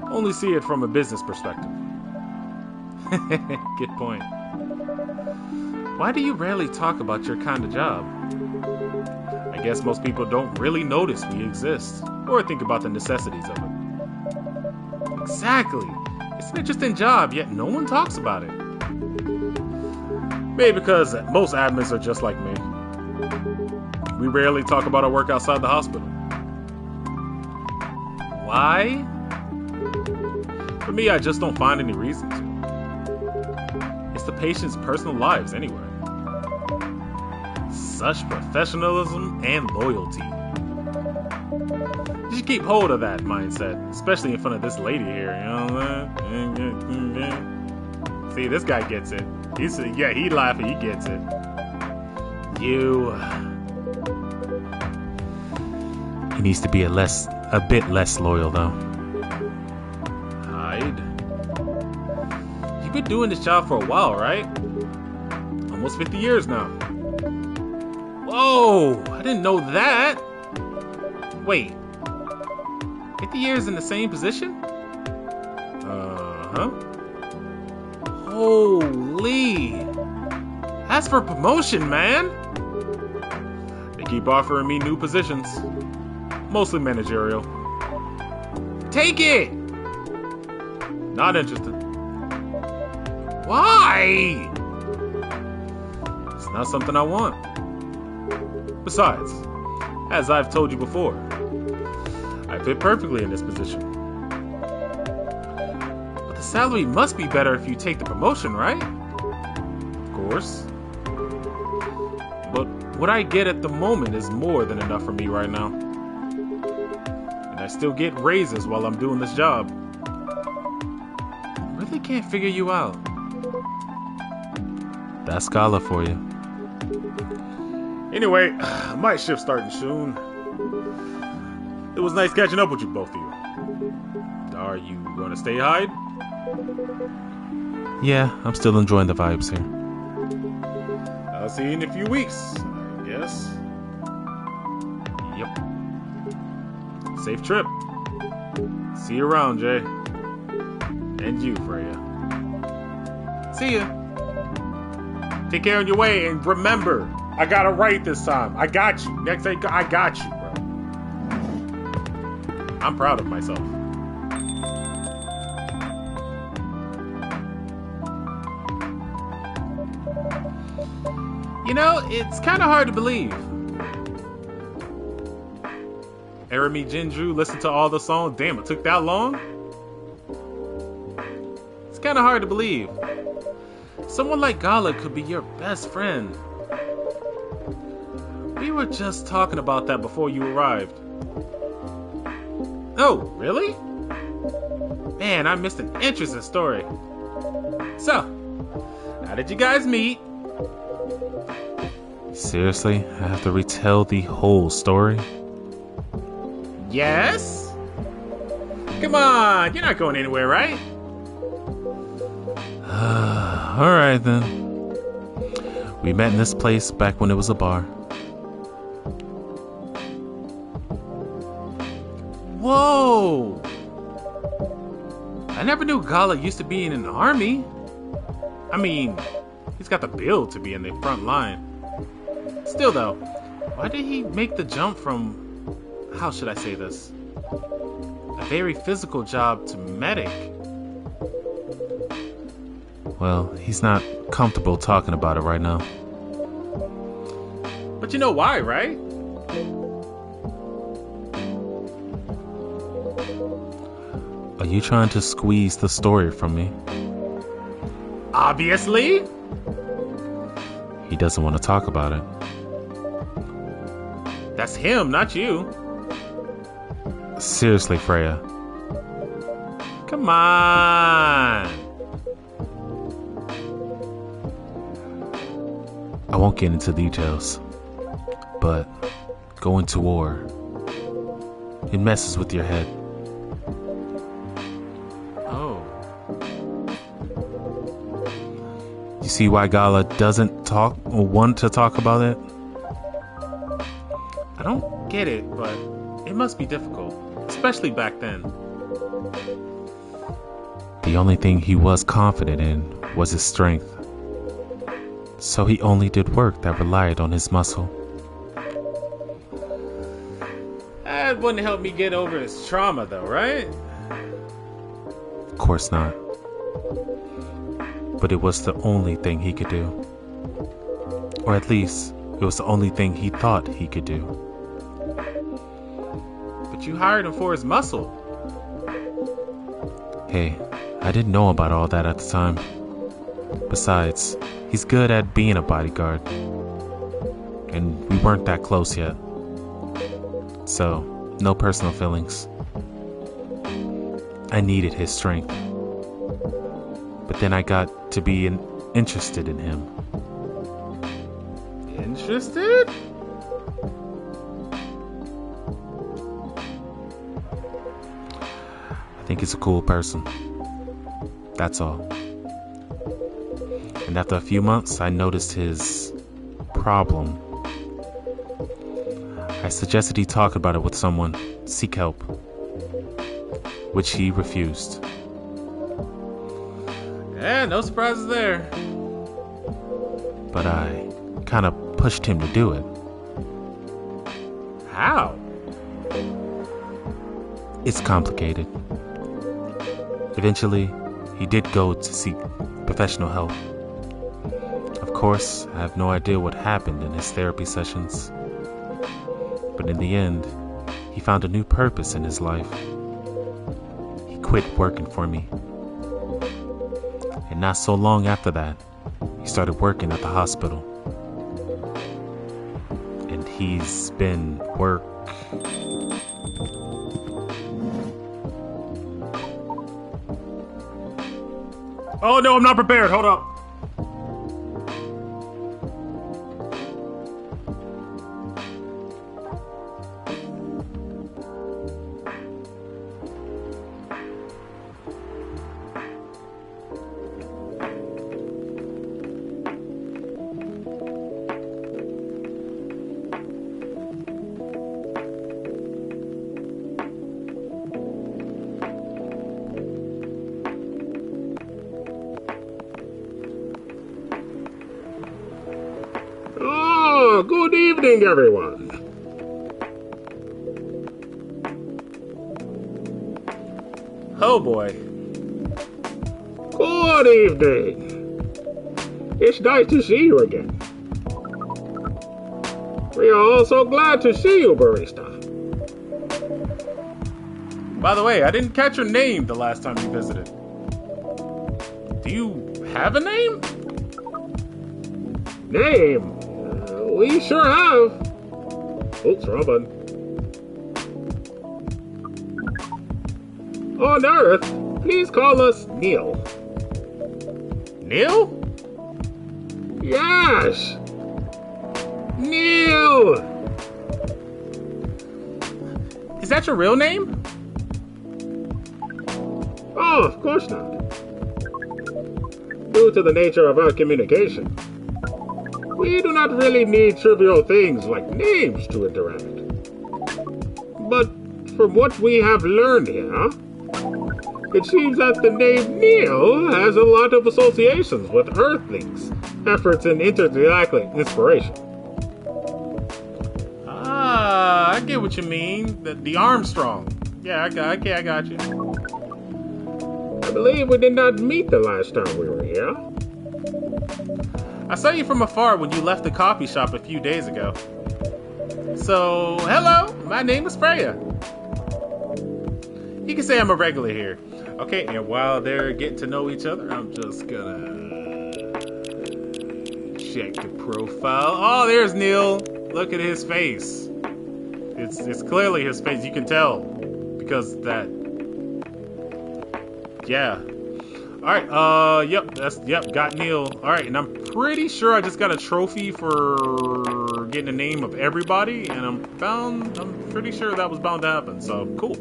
only see it from a business perspective. Good point. Why do you rarely talk about your kind of job? I guess most people don't really notice we exist or think about the necessities of it. Exactly. It's an interesting job, yet no one talks about it. Maybe because most admins are just like me. We rarely talk about our work outside the hospital. Why? For me, I just don't find any reason to. It's the patient's personal lives anyway. Such professionalism and loyalty. You should keep hold of that mindset, especially in front of this lady here, you know what? See, this guy gets it. He laughing, he gets it. He needs to be a bit less loyal, though. Hyde? You've been doing this job for a while, right? Almost 50 years now. Whoa! I didn't know that! Wait. 50 years in the same position? Uh-huh. Holy! That's for promotion, man! They keep offering me new positions. Mostly managerial. Take it! Not interested. Why? It's not something I want. Besides, as I've told you before, I fit perfectly in this position. But the salary must be better if you take the promotion, right? Of course. But what I get at the moment is more than enough for me right now. And I still get raises while I'm doing this job. I really can't figure you out. That's Scala for you. Anyway, my shift's starting soon. It was nice catching up with you, both of you. Are you gonna stay, Hyde? Yeah, I'm still enjoying the vibes here. I'll see you in a few weeks, I guess. Yep. Safe trip. See you around, Jay. And you, Freya. See ya. Take care on your way, and remember, I got it right this time. I got you. Next day, I got you, bro. I'm proud of myself. You know, it's kind of hard to believe. Eremi Jinju listened to all the songs. Damn, it took that long? It's kind of hard to believe. Someone like Gala could be your best friend. We were just talking about that before you arrived. Oh, really? Man, I missed an interesting story. So, how did you guys meet? Seriously? I have to retell the whole story? Yes? Come on, you're not going anywhere, right? Alright then. We met in this place back when it was a bar. Whoa! I never knew Gala used to be in an army. I mean, he's got the build to be in the front line. Still though, why did he make the jump from, how should I say this, a very physical job to medic? Well, he's not comfortable talking about it right now. But you know why, right? Are you trying to squeeze the story from me? Obviously! He doesn't want to talk about it. That's him, not you. Seriously, Freya. Come on! I won't get into details, but going to war, it messes with your head. Oh. You see why Gala doesn't talk or want to talk about it? I don't get it, but it must be difficult, especially back then. The only thing he was confident in was his strength. So he only did work that relied on his muscle. That wouldn't help me get over his trauma though, right? Of course not. But it was the only thing he could do. Or at least, it was the only thing he thought he could do. But you hired him for his muscle. Hey, I didn't know about all that at the time. Besides, he's good at being a bodyguard. And we weren't that close yet. So, no personal feelings. I needed his strength. But then I got to be interested in him. Interested? I think he's a cool person. That's all. And after a few months, I noticed his problem. I suggested he talk about it with someone, seek help, which he refused. Yeah, no surprises there. But I kind of pushed him to do it. How? It's complicated. Eventually, he did go to seek professional help. Of course, I have no idea what happened in his therapy sessions. But in the end, he found a new purpose in his life. He quit working for me. And not so long after that, he started working at the hospital. And he's been Oh no, I'm not prepared. Hold up. evening, everyone. Oh boy. Good evening. It's nice to see you again. We are also glad to see you, Barista. By the way, I didn't catch your name the last time you visited. Do you have a name? Name? We sure have. Oops, wrong button. On Earth, please call us Neil. Neil? Yes! Neil! Is that your real name? Oh, of course not. Due to the nature of our communication, we do not really need trivial things like names to interact. But from what we have learned here, it seems that the name Neil has a lot of associations with Earthlings' efforts in intergalactic inspiration. Ah, I get what you mean. The Armstrong. Yeah, I got you. I believe we did not meet the last time we were here. I saw you from afar when you left the coffee shop a few days ago. So, hello, my name is Freya. You can say I'm a regular here. Okay, and while they're getting to know each other, I'm just gonna check the profile. Oh, there's Neil. Look at his face. It's clearly his face. You can tell because that. Yeah. All right. Yep. Got Neil. All right, and I'm pretty sure I just got a trophy for getting the name of everybody, and I'm pretty sure that was bound to happen. So cool.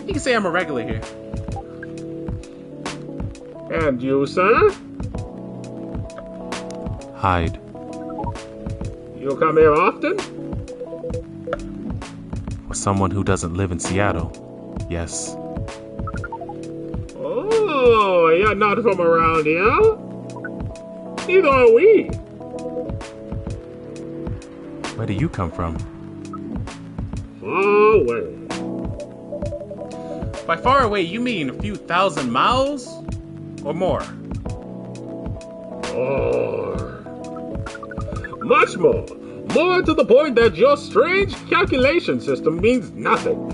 You can say I'm a regular here. And you, sir? Hyde. You come here often? For someone who doesn't live in Seattle, yes. Oh, you're not from around here? Neither are we. Where do you come from? Far away. By far away, you mean a few thousand miles or more? More. Much more. More to the point that your strange calculation system means nothing.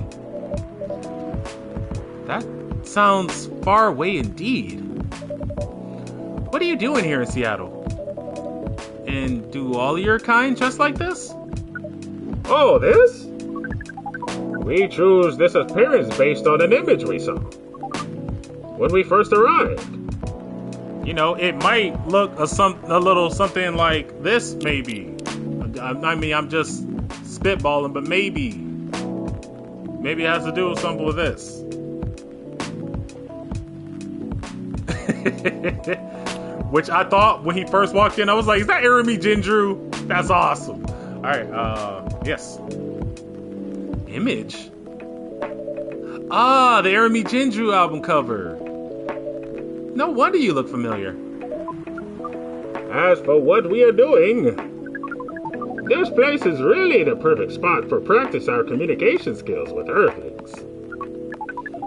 That sounds far away indeed. What are you doing here in Seattle? And do all your kind just like this? Oh, this? We choose this appearance based on an image we saw when we first arrived. You know, it might look a little something like this, maybe. I mean, I'm just spitballing, but maybe it has to do with something with this. Which I thought when he first walked in, I was like, is that Eremi Jinju? That's awesome. All right, yes. Image? Ah, the Eremi Jinju album cover. No wonder you look familiar. As for what we are doing, this place is really the perfect spot for practice our communication skills with Earthlings.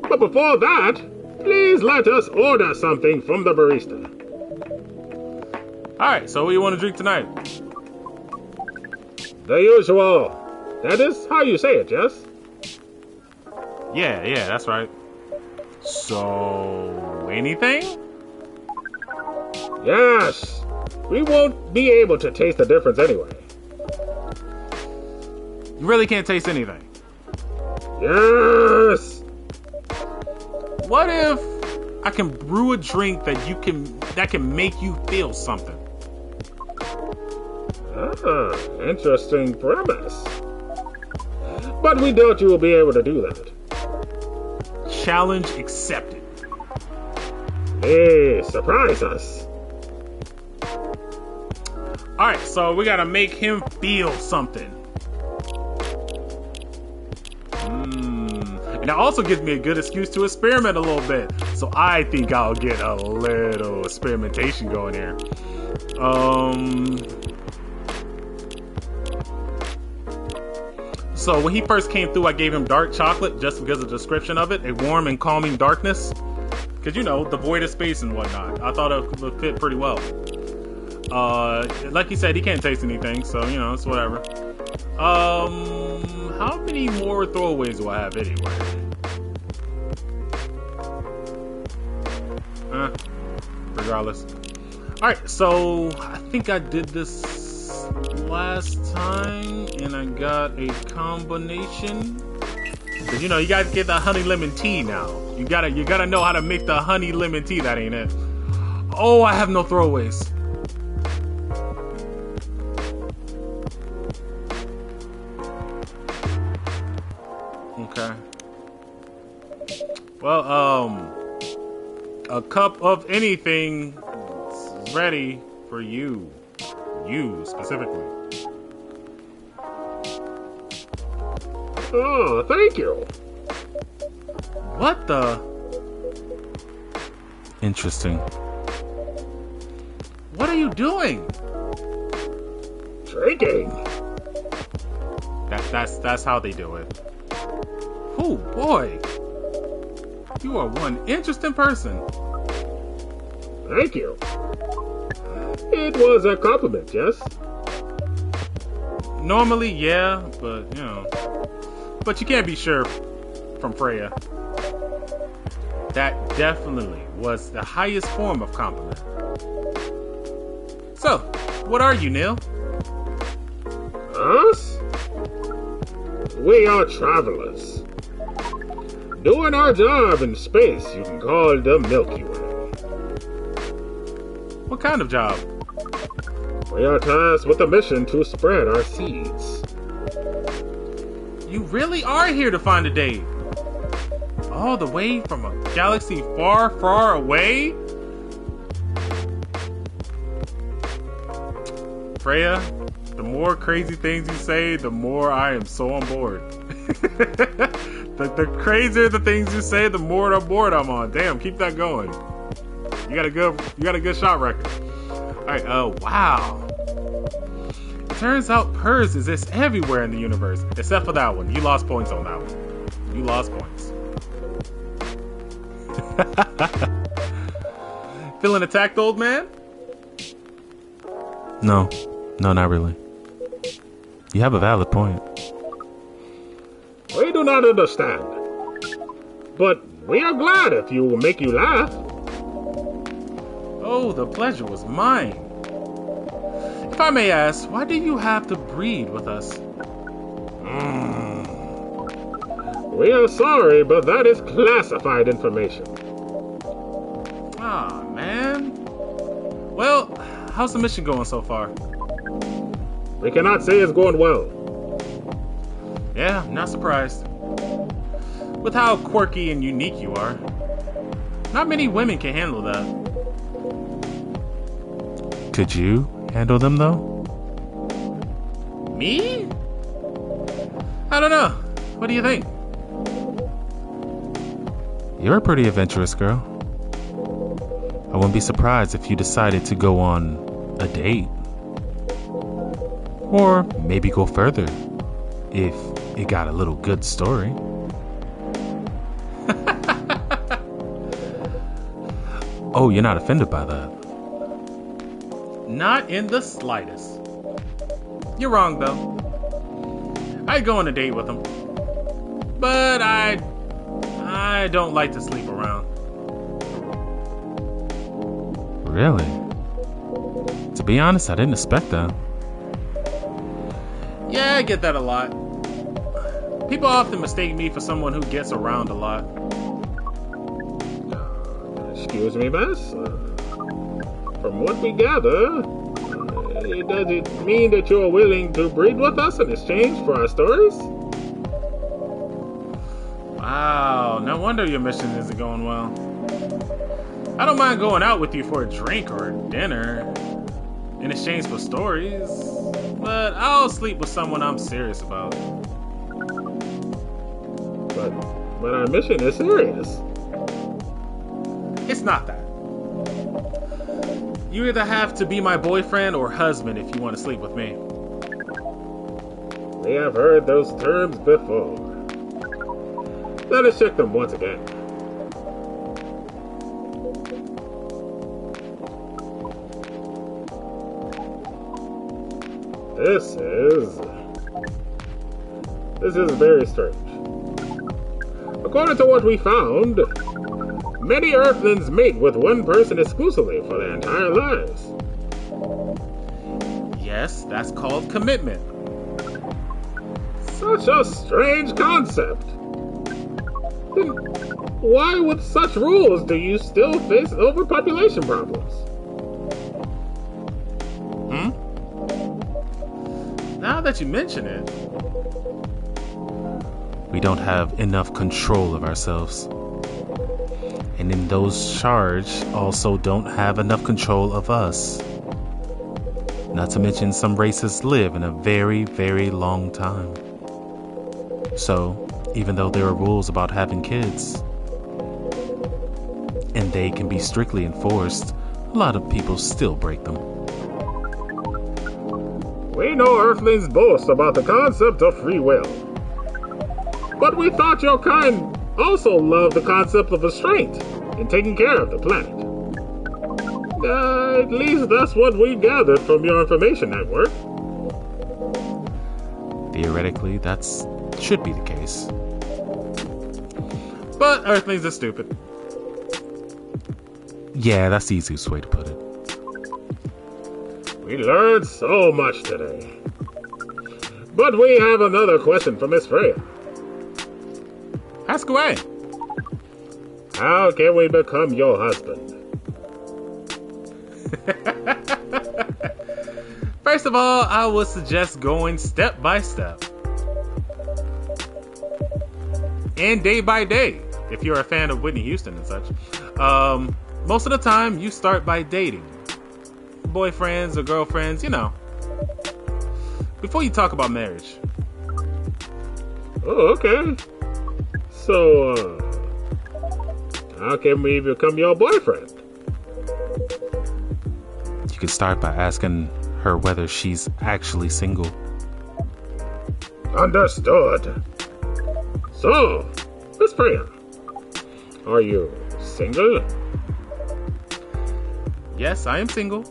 But before that, please let us order something from the barista. Alright, so what do you want to drink tonight? The usual. That is how you say it, yes? Yeah, that's right. So, anything? Yes. We won't be able to taste the difference anyway. You really can't taste anything. Yes. What if I can brew a drink that can make you feel something? Ah, interesting premise. But we doubt you will be able to do that. Challenge accepted. Hey, surprise us. Alright, so we gotta make him feel something. And that also gives me a good excuse to experiment a little bit. So I think I'll get a little experimentation going here. So when he first came through, I gave him dark chocolate just because of the description of it, a warm and calming darkness. Because, you know, the void of space and whatnot. I thought it would fit pretty well. Like he said, he can't taste anything, so, you know, it's whatever. How many more throwaways do I have anyway? Regardless. Alright, so I think I did this last time, and I got a combination. Cause, you know, you gotta get the honey lemon tea now. You gotta know how to make the honey lemon tea. That ain't it. Oh, I have no throwaways. Okay. Well, a cup of anything is ready for you. You specifically. Oh, thank you. What the? Interesting. What are you doing? Drinking. That's how they do it. Oh boy. You are one interesting person. Thank you. It was a compliment, yes? Normally, yeah, but, you know. But you can't be sure from Freya. That definitely was the highest form of compliment. So, what are you, Neil? Us? We are travelers. Doing our job in space, you can call the Milky Way. What kind of job? We are tasked with a mission to spread our seeds. You really are here to find a date? All the way from a galaxy far, far away? Freya, the more crazy things you say, the more I am so on board. the crazier the things you say, the more on board I'm on. Damn, keep that going. You got a good shot record. Alright, wow. It turns out Purrs exists everywhere in the universe, except for that one. You lost points on that one. You lost points. Feeling attacked, old man? No, not really. You have a valid point. We do not understand. But we are glad if you will make you laugh. Oh, the pleasure was mine. If I may ask, why do you have to breed with us? We are sorry, but that is classified information. Ah, man. Well, how's the mission going so far? We cannot say it's going well. Yeah, not surprised. With how quirky and unique you are. Not many women can handle that. Could you handle them, though? Me? I don't know. What do you think? You're a pretty adventurous girl. I wouldn't be surprised if you decided to go on a date. Or maybe go further, if it got a little good story. Oh, you're not offended by that? Not in the slightest. You're wrong, though. I'd go on a date with him. But I don't like to sleep around. Really? To be honest, I didn't expect that. Yeah, I get that a lot. People often mistake me for someone who gets around a lot. Excuse me, miss. From what we gather, does it mean that you're willing to breed with us in exchange for our stories? Wow, no wonder your mission isn't going well. I don't mind going out with you for a drink or a dinner in exchange for stories, but I'll sleep with someone I'm serious about. But our mission is serious. It's not that. You either have to be my boyfriend or husband if you want to sleep with me. We have heard those terms before. Let us check them once again. This is very strange. According to what we found, many Earthlings mate with one person exclusively for their entire lives. Yes, that's called commitment. Such a strange concept. Then why with such rules do you still face overpopulation problems? Now that you mention it, We don't have enough control of ourselves. And in those charged also don't have enough control of us. Not to mention some races live in a very, very long time. So, even though there are rules about having kids, and they can be strictly enforced, a lot of people still break them. We know Earthlings boast about the concept of free will. But we thought your kind also loved the concept of restraint in taking care of the planet. At least that's what we gathered from your information network. Theoretically, that should be the case. but Earthlings are stupid. Yeah, that's the easiest way to put it. We learned so much today. But we have another question for Miss Freya. Ask away. How can we become your husband? First of all, I would suggest going step by step. And day by day, if you're a fan of Whitney Houston and such. Most of the time, you start by dating. Boyfriends or girlfriends, you know. Before you talk about marriage. Oh, okay. So, how can we become your boyfriend? You could start by asking her whether she's actually single. Understood. So, Miss Freya, are you single? Yes, I am single.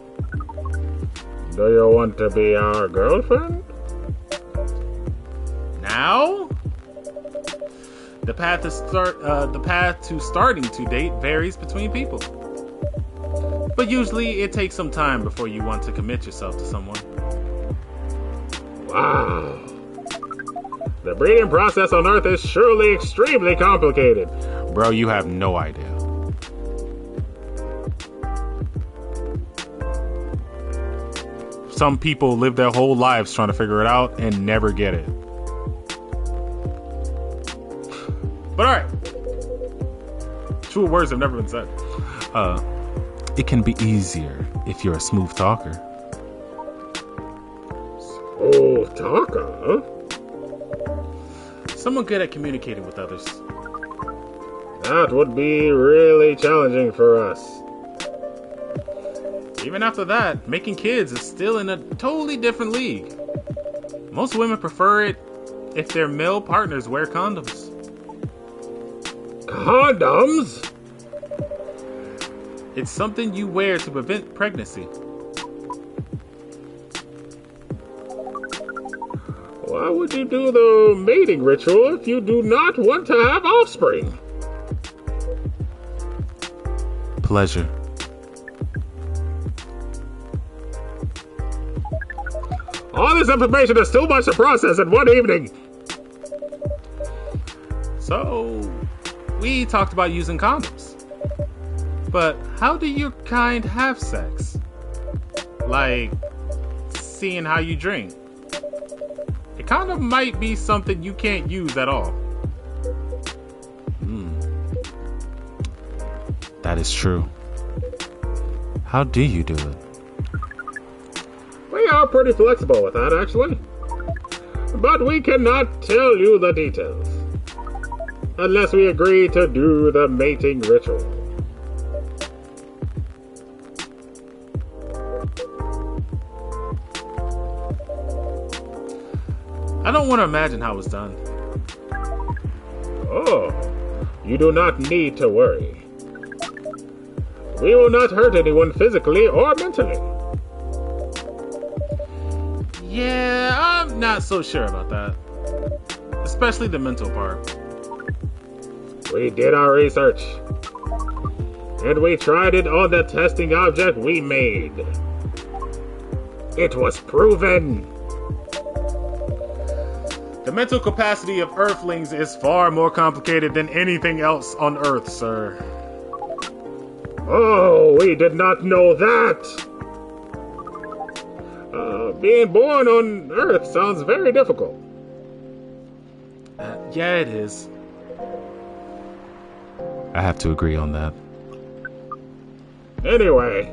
Do you want to be our girlfriend? Now? The path to starting to date varies between people. But usually it takes some time before you want to commit yourself to someone. Wow. The breeding process on Earth is surely extremely complicated. Bro, you have no idea. Some people live their whole lives trying to figure it out and never get it. But alright. True words have never been said. It can be easier if you're a smooth talker. Smooth talker, huh? Someone good at communicating with others. That would be really challenging for us. Even after that, making kids is still in a totally different league. Most women prefer it if their male partners wear condoms. Condoms? It's something you wear to prevent pregnancy. Why would you do the mating ritual if you do not want to have offspring? Pleasure. All this information is too much to process in one evening. So, we talked about using condoms. But how do your kind have sex? Like, seeing how you drink. A condom might be something you can't use at all. That is true. How do you do it? We are pretty flexible with that, actually. But we cannot tell you the details. Unless we agree to do the mating ritual. I don't want to imagine how it was done. Oh, you do not need to worry. We will not hurt anyone physically or mentally. Yeah, I'm not so sure about that. Especially the mental part. We did our research. And we tried it on the testing object we made. It was proven. The mental capacity of Earthlings is far more complicated than anything else on Earth, sir. Oh, we did not know that. Being born on Earth sounds very difficult. Yeah, it is. I have to agree on that. Anyway,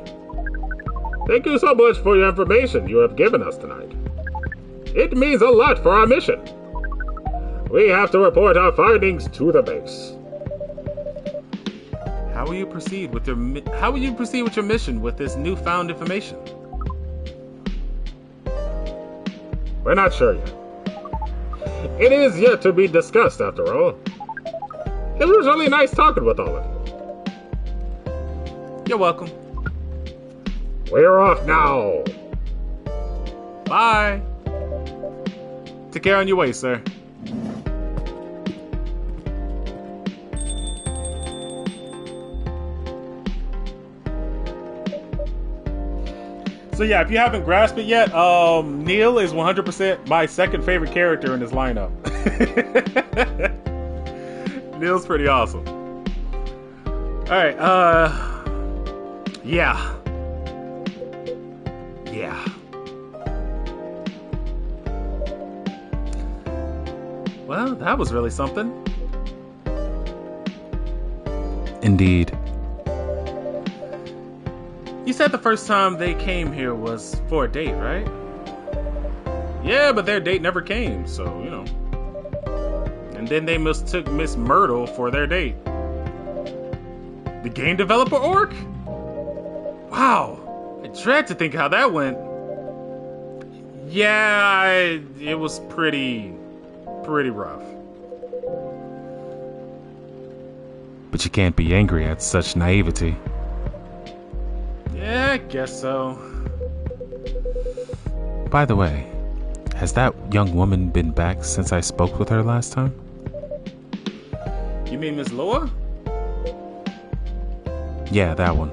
thank you so much for your information you have given us tonight. It means a lot for our mission. We have to report our findings to the base. How will you proceed with your mission with this newfound information? We're not sure yet. It is yet to be discussed, after all. It was really nice talking with all of you. You're welcome. We're off now. Bye. Take care on your way, sir. So yeah, if you haven't grasped it yet, Neil is 100% my second favorite character in this lineup. Neil's pretty awesome. Alright, yeah. Well, that was really something. Indeed. You said the first time they came here was for a date, right? Yeah, but their date never came, so, you know. And then they mistook Miss Myrtle for their date. The game developer orc? Wow. I dread to think how that went. Yeah, it was pretty rough. But you can't be angry at such naivety. Yeah, I guess so. By the way, has that young woman been back since I spoke with her last time? You mean Miss Loa? Yeah, that one.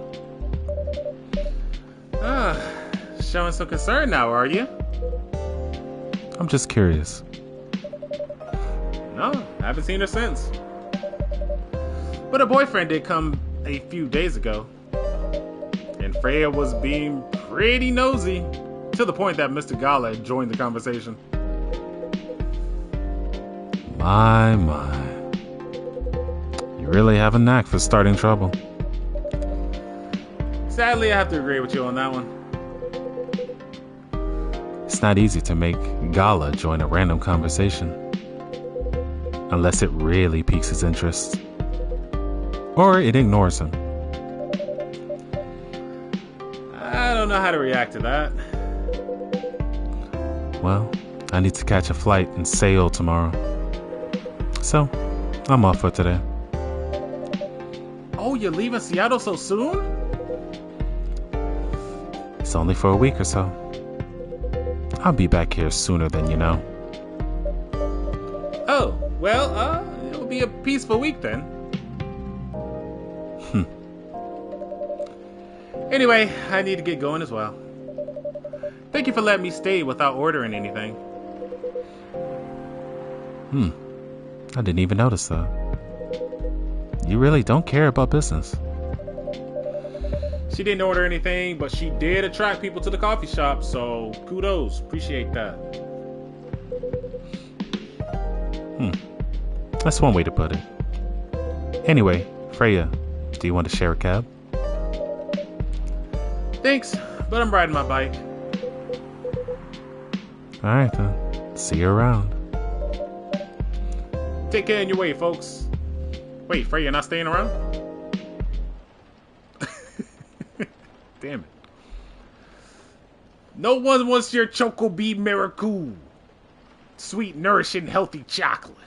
Showing some concern now, are you? I'm just curious. No, I haven't seen her since. But her boyfriend did come a few days ago. And Freya was being pretty nosy, to the point that Mr. Gala joined the conversation. My. You really have a knack for starting trouble. Sadly, I have to agree with you on that one. It's not easy to make Gala join a random conversation. Unless it really piques his interest. Or it ignores him. I don't know how to react to that. Well, I need to catch a flight and sail tomorrow. So, I'm off for today. Oh, you're leaving Seattle so soon? It's only for a week or so. I'll be back here sooner than you know. Oh, well, it'll be a peaceful week then. Anyway, I need to get going as well. Thank you for letting me stay without ordering anything. I didn't even notice that. You really don't care about business. She didn't order anything, but she did attract people to the coffee shop, so kudos. Appreciate that. That's one way to put it. Anyway, Freya, do you want to share a cab? Thanks, but I'm riding my bike. Alright then. See you around. Take care on your way, folks. Wait, Freya, not staying around? Damn it. No one wants your Choco Bee Miracle. Sweet, nourishing, healthy chocolate.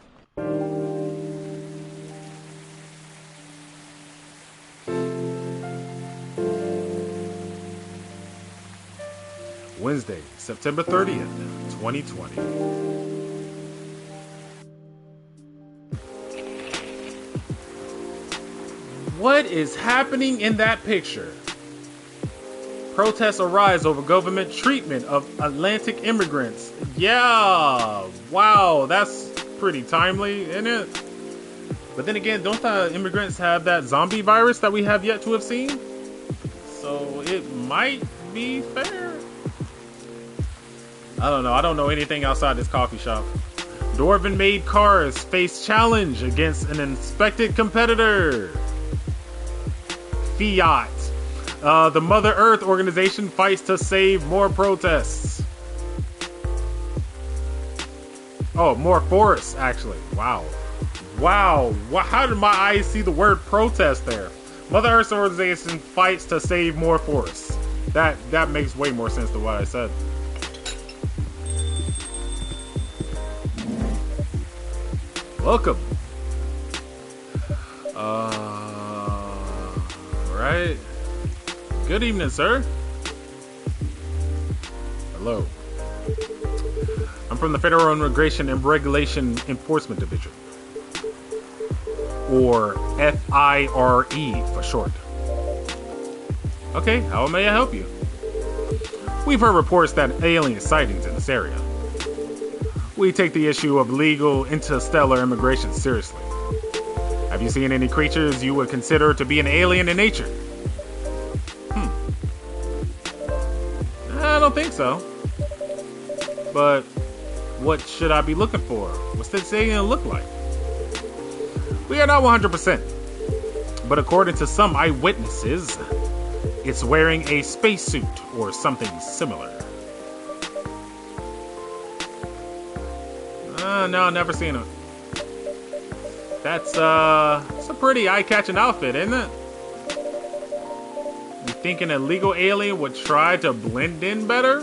Wednesday, September 30th, 2020. What is happening in that picture? Protests arise over government treatment of Atlantic immigrants. Yeah, wow, that's pretty timely, isn't it? But then again, don't the immigrants have that zombie virus that we have yet to have seen? So it might be fair. I don't know. I don't know anything outside this coffee shop. Dwarven-made cars face challenge against an inspected competitor. Fiat. The Mother Earth organization fights to save more protests. Oh, more forests, actually. Wow. Wow. How did my eyes see the word protest there? Mother Earth organization fights to save more forests. That makes way more sense than what I said. Welcome. Right. Good evening, sir. Hello. I'm from the Federal Immigration and Regulation Enforcement Division, or FIRE for short. Okay, how may I help you? We've heard reports that alien sightings in this area. We take the issue of legal interstellar immigration seriously. Have you seen any creatures you would consider to be an alien in nature? I don't think so. But what should I be looking for? What's this alien look like? We are not 100%. But according to some eyewitnesses, it's wearing a spacesuit or something similar. No, never seen it. It's a pretty eye-catching outfit, isn't it? You thinking a legal alien would try to blend in better?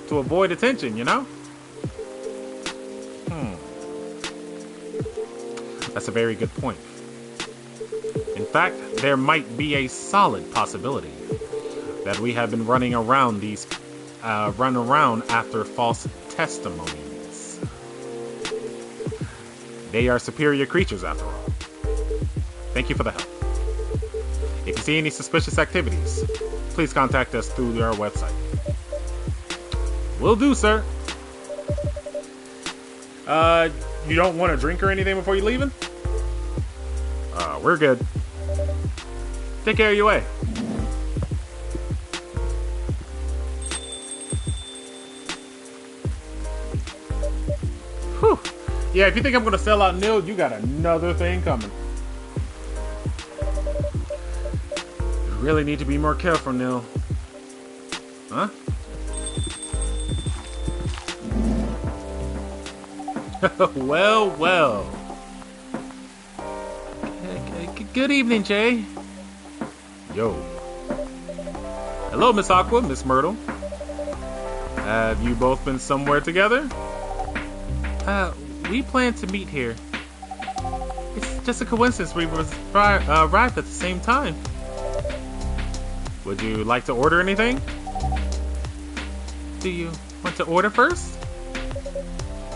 To avoid attention, you know? That's a very good point. In fact, there might be a solid possibility that we have been running around after false testimonies. They are superior creatures after all. Thank you for the help. If you see any suspicious activities, please contact us through our website. Will do, sir. You don't want a drink or anything before you leaving? We're good. Take care of your way. Whew. Yeah, if you think I'm gonna sell out Nil, you got another thing coming. You really need to be more careful, Nil. Huh? Well. Good evening, Jay. Yo. Hello, Miss Aqua, Miss Myrtle. Have you both been somewhere together? We plan to meet here. It's just a coincidence we arrived at the same time. Would you like to order anything? Do you want to order first?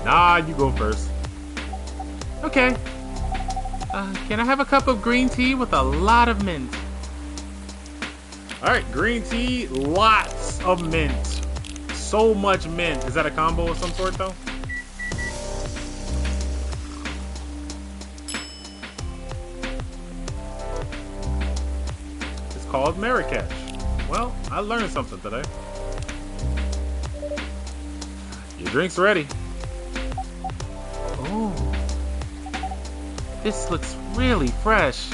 Nah, you go first. Okay. Can I have a cup of green tea with a lot of mint? Alright, green tea, lots of mint. So much mint. Is that a combo of some sort, though? It's called Marrakech. Well, I learned something today. Your drink's ready. Oh. This looks really fresh.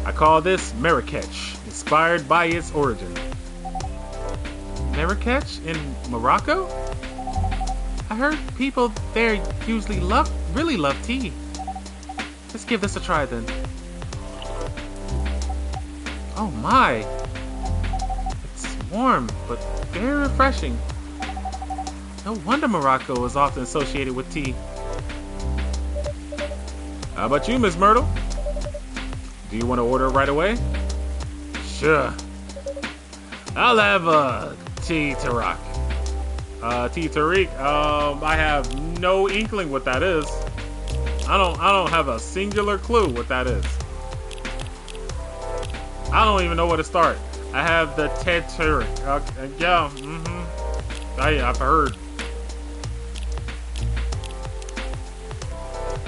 I call this Marrakech, inspired by its origin. Marrakech in Morocco? I heard people there usually really love tea. Let's give this a try then. Oh my! It's warm, but very refreshing. No wonder Morocco is often associated with tea. How about you, Miss Myrtle? Do you want to order right away? Sure. I'll have a tea Tarak. Tea Tariq. I have no inkling what that is. I don't have a singular clue what that is. I don't even know where to start. I have the Tariq. Yeah. I've heard.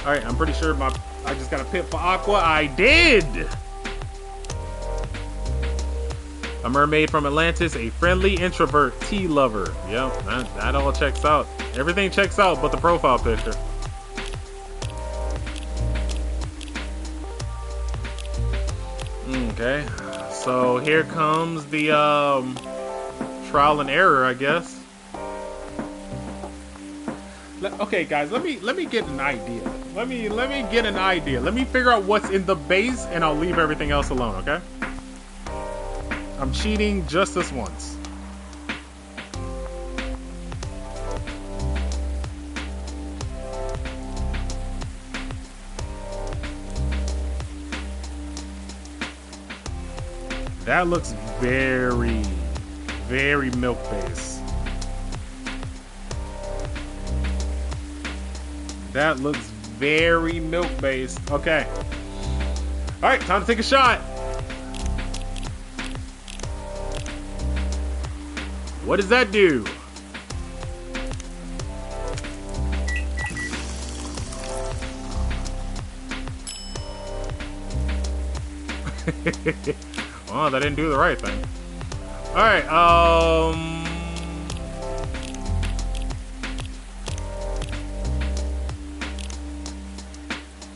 All right, I'm pretty sure I just got a pit for Aqua. I did. A mermaid from Atlantis, a friendly introvert tea lover. Yep, that all checks out. Everything checks out but the profile picture. Okay, so here comes the trial and error, I guess. Okay, guys, let me get an idea. Let me get an idea. Let me figure out what's in the base, and I'll leave everything else alone. Okay? I'm cheating just this once. That looks very, very milk-based. That looks very milk-based. Okay. All right, time to take a shot. What does that do? Well, that didn't do the right thing. All right,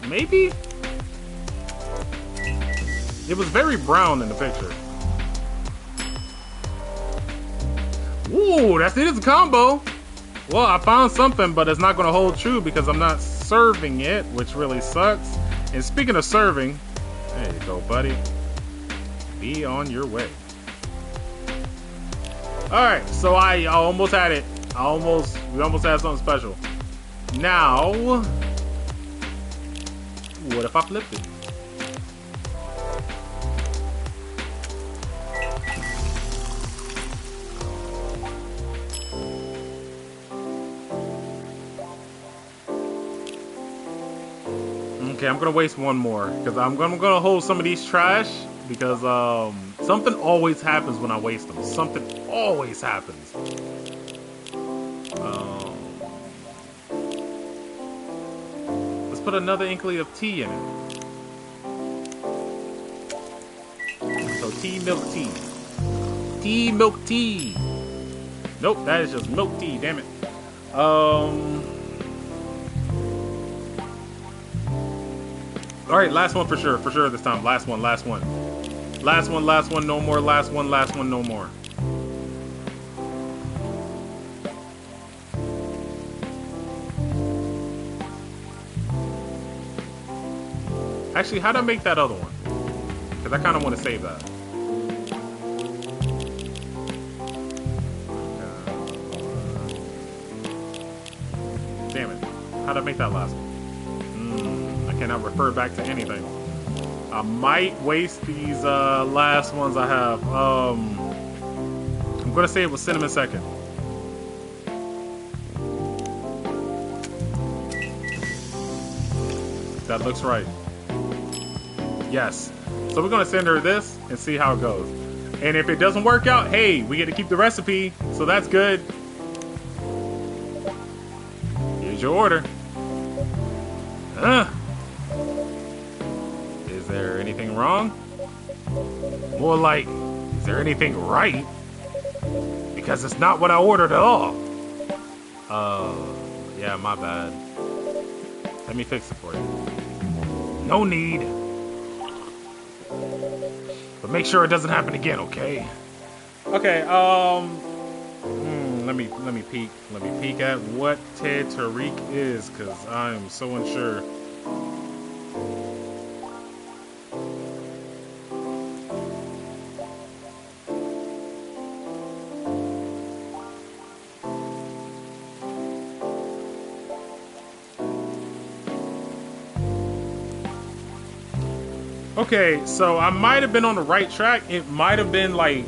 maybe? It was very brown in the picture. Ooh, that's it. It's a combo. Well, I found something, but it's not going to hold true because I'm not serving it, which really sucks. And speaking of serving, there you go, buddy. Be on your way. All right, so I almost had it. We almost had something special. Now, what if I flipped it? Okay, I'm gonna waste one more because I'm gonna hold some of these trash because something always happens when I waste them. Something always happens. Let's put another inkling of tea in it. So tea, milk, tea. Tea, milk, tea. Nope, that is just milk tea. Damn it. All right, last one for sure this time. Last one, no more. Last one, no more. Actually, how'd I make that other one? Because I kind of want to save that. Damn it. How'd I make that last one? I cannot refer back to anything. I might waste these last ones I have. I'm gonna say it was cinnamon second. That looks right. Yes. So we're gonna send her this and see how it goes. And if it doesn't work out, hey, we get to keep the recipe, so that's good. Here's your order. Is there anything wrong? More like, is there anything right? Because it's not what I ordered at all. Yeah, my bad. Let me fix it for you. No need. But make sure it doesn't happen again, okay? Okay, let me peek. Let me peek at what Ted Tariq is, because I'm so unsure. Okay, so I might have been on the right track. It might have been like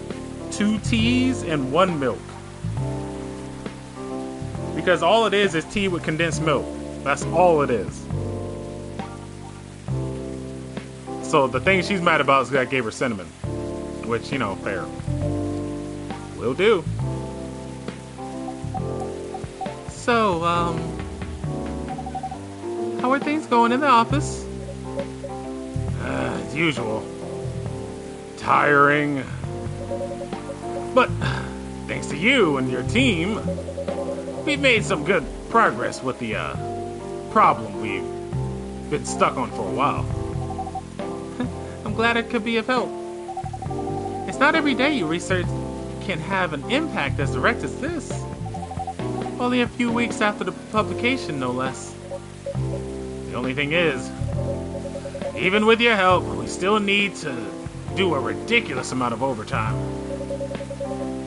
2 teas and 1 milk. Because all it is tea with condensed milk. That's all it is. So the thing she's mad about is that I gave her cinnamon. Which, you know, fair. Will do. So, how are things going in the office? As usual. Tiring. But, thanks to you and your team, we've made some good progress with the, problem we've been stuck on for a while. I'm glad it could be of help. It's not every day your research can have an impact as direct as this. Only a few weeks after the publication, no less. The only thing is, even with your help, we still need to do a ridiculous amount of overtime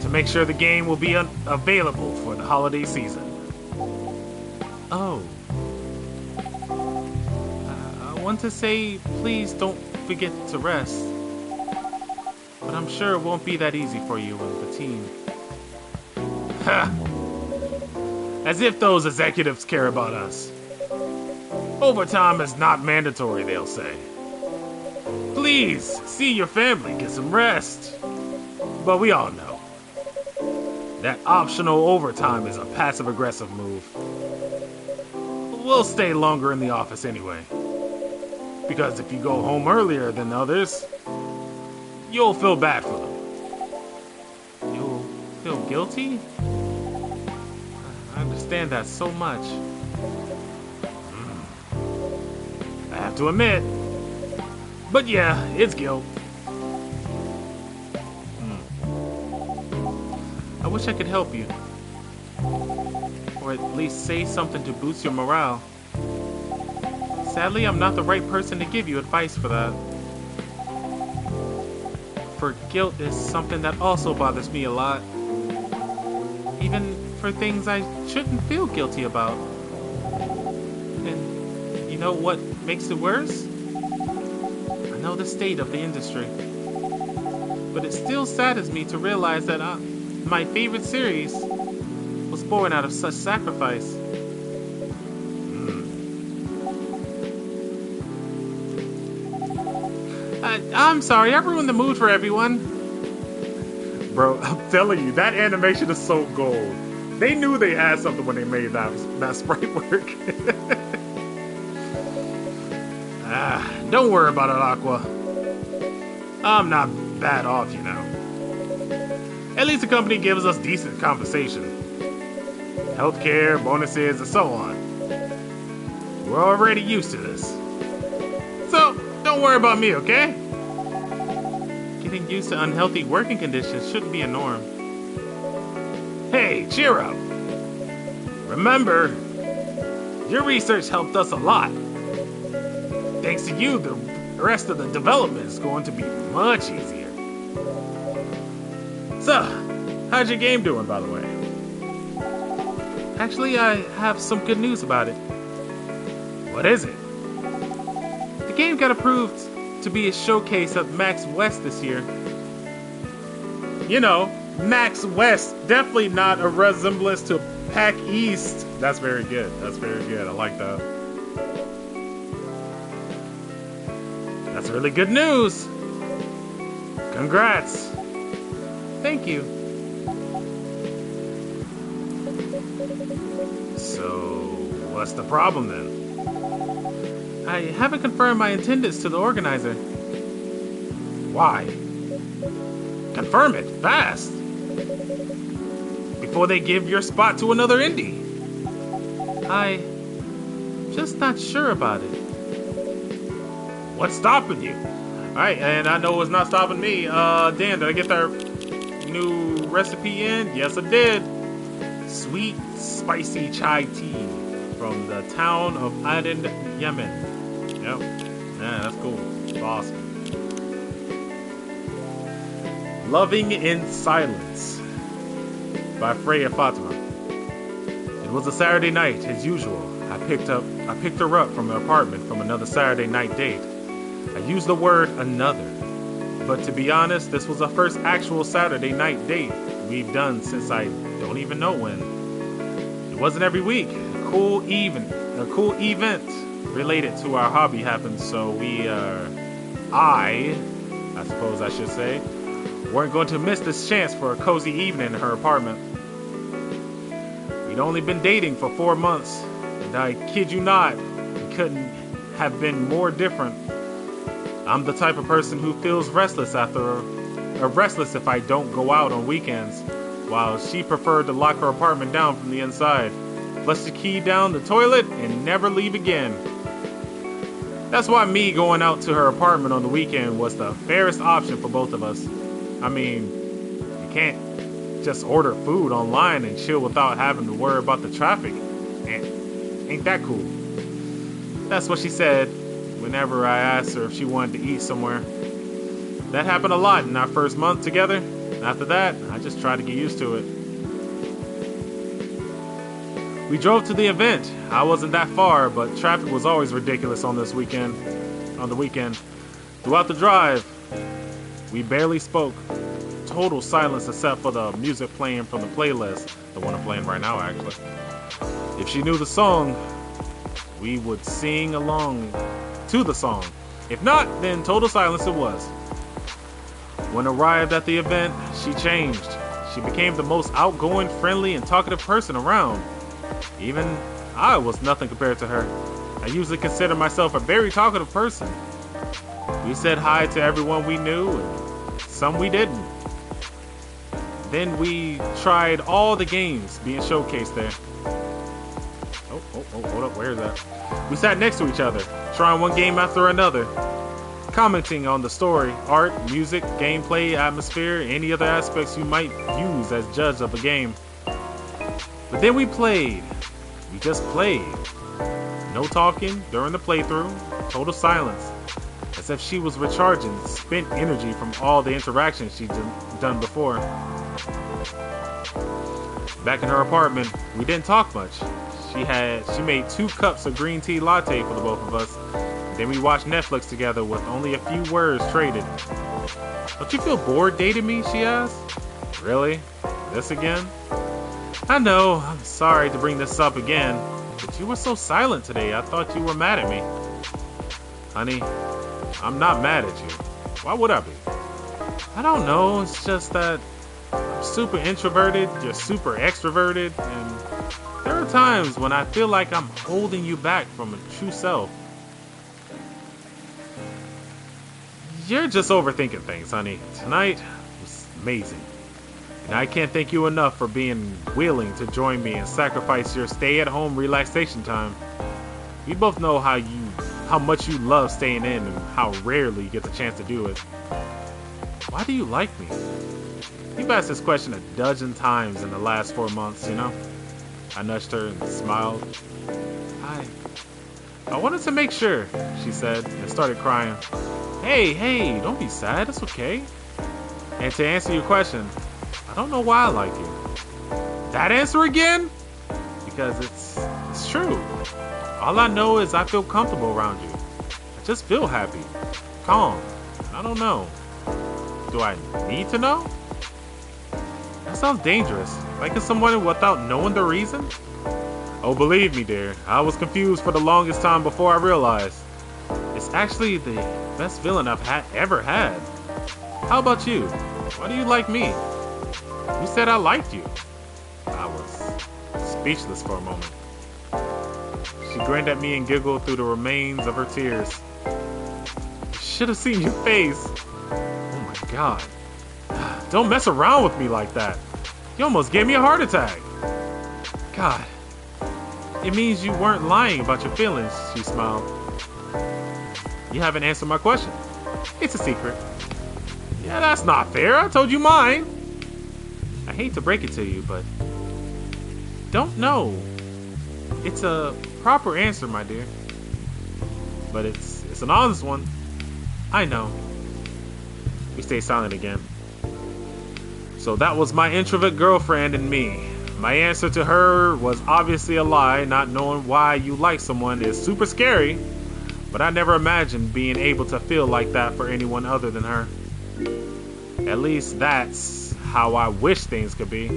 to make sure the game will be available for the holiday season. Oh. I want to say, please don't forget to rest. But I'm sure it won't be that easy for you and the team. Ha! As if those executives care about us. Overtime is not mandatory, they'll say. Please, see your family, get some rest. But we all know that optional overtime is a passive-aggressive move. We'll stay longer in the office anyway. Because if you go home earlier than others, you'll feel bad for them. You'll feel guilty? I understand that so much. I have to admit. But yeah, it's guilt. I wish I could help you. Or at least say something to boost your morale. Sadly, I'm not the right person to give you advice for that. For guilt is something that also bothers me a lot. Even for things I shouldn't feel guilty about. And you know what makes it worse? I know the state of the industry. But it still saddens me to realize that my favorite series was born out of such sacrifice. I'm sorry, I ruined the mood for everyone. Bro, I'm telling you, that animation is so gold. They knew they had something when they made that sprite work. Don't worry about it, Aqua. I'm not bad off, you know. At least the company gives us decent compensation. Healthcare, bonuses, and so on. We're already used to this. So, don't worry about me, okay? Getting used to unhealthy working conditions shouldn't be a norm. Hey, cheer up. Remember, your research helped us a lot. Thanks to you, the rest of the development is going to be much easier. So, how's your game doing, by the way? Actually, I have some good news about it. What is it? The game got approved to be a showcase at Max West this year. You know, Max West, definitely not a resemblance to PAX East. That's very good. That's very good. I like that. That's really good news. Congrats. Thank you. So, what's the problem then? I haven't confirmed my attendance to the organizer. Why? Confirm it, fast! Before they give your spot to another indie. I'm just not sure about it. What's stopping you? Alright, and I know it's not stopping me. Dan, did I get that new recipe in? Yes, I did. Sweet, spicy chai tea from the town of Aden, Yemen. Yep. Yeah, that's cool. It's awesome. Loving in Silence by Freya Fatima. It was a Saturday night, as usual. I picked her up from her apartment from another Saturday night date. I used the word another. But to be honest, this was the first actual Saturday night date we've done since I don't even know when. It wasn't every week. A cool event related to our hobby happened, so I suppose I should say, weren't going to miss this chance for a cozy evening in her apartment. We'd only been dating for 4 months, and I kid you not, it couldn't have been more different. I'm the type of person who feels restless restless if I don't go out on weekends, while she preferred to lock her apartment down from the inside, flush the key down the toilet, and never leave again. That's why me going out to her apartment on the weekend was the fairest option for both of us. I mean, you can't just order food online and chill without having to worry about the traffic. Ain't that cool? That's what she said whenever I asked her if she wanted to eat somewhere. That happened a lot in our first month together. After that, I just tried to get used to it. We drove to the event. I wasn't that far, but traffic was always ridiculous on the weekend. Throughout the drive, we barely spoke. Total silence except for the music playing from the playlist, the one I'm playing right now actually. If she knew the song, we would sing along to the song. If not, then total silence it was. When arrived at the event, she changed. She became the most outgoing, friendly, and talkative person around. Even I was nothing compared to her. I usually consider myself a very talkative person. We said hi to everyone we knew, and some we didn't. Then we tried all the games being showcased there. Hold up, where is that? We sat next to each other, trying one game after another, commenting on the story, art, music, gameplay, atmosphere, any other aspects you might use as judge of a game. But then we played. We just played. No talking during the playthrough, total silence, as if she was recharging spent energy from all the interactions she'd done before. Back in her apartment, we didn't talk much. She made 2 cups of green tea latte for the both of us. Then we watched Netflix together with only a few words traded. Don't you feel bored dating me? She asked. Really? This again? I know, I'm sorry to bring this up again, but you were so silent today. I thought you were mad at me. Honey, I'm not mad at you. Why would I be? I don't know, it's just that I'm super introverted, you're super extroverted, and there are times when I feel like I'm holding you back from a true self. You're just overthinking things, honey. Tonight was amazing. And I can't thank you enough for being willing to join me and sacrifice your stay-at-home relaxation time. We both know how much you love staying in and how rarely you get the chance to do it. Why do you like me? You've asked this question a dozen times in the last 4 months, you know? I nudged her and smiled. I wanted to make sure, she said, and started crying. Hey, don't be sad, it's okay. And to answer your question, I don't know why I like you. That answer again? Because it's true. All I know is I feel comfortable around you. I just feel happy, calm. I don't know. Do I need to know? That sounds dangerous. Liking someone without knowing the reason? Oh, believe me, dear. I was confused for the longest time before I realized. It's actually the best feeling I've ever had. How about you? Why do you like me? You said I liked you. I was speechless for a moment. She grinned at me and giggled through the remains of her tears. You should have seen your face. Oh my God. Don't mess around with me like that. You almost gave me a heart attack. God. It means you weren't lying about your feelings, she smiled. You haven't answered my question. It's a secret. Yeah, that's not fair. I told you mine. I hate to break it to you, but don't know. It's a proper answer, my dear. But it's an honest one. I know. We stayed silent again. So that was my introvert girlfriend and me. My answer to her was obviously a lie. Not knowing why you like someone is super scary. But I never imagined being able to feel like that for anyone other than her. At least that's how I wish things could be.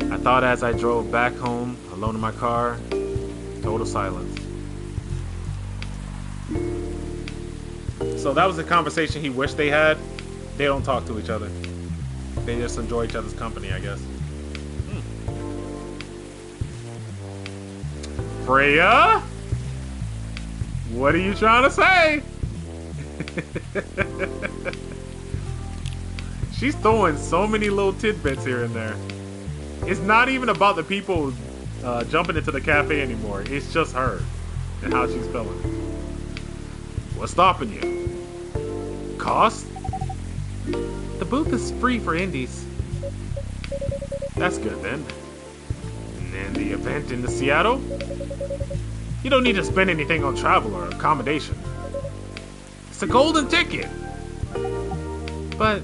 I thought as I drove back home, alone in my car, total silence. So that was the conversation he wished they had. They don't talk to each other. They just enjoy each other's company, I guess. Freya? What are you trying to say? She's throwing so many little tidbits here and there. It's not even about the people jumping into the cafe anymore. It's just her and how she's feeling. What's stopping you? Cost? The booth is free for indies. That's good then. And then the event in Seattle? You don't need to spend anything on travel or accommodation. It's a golden ticket. But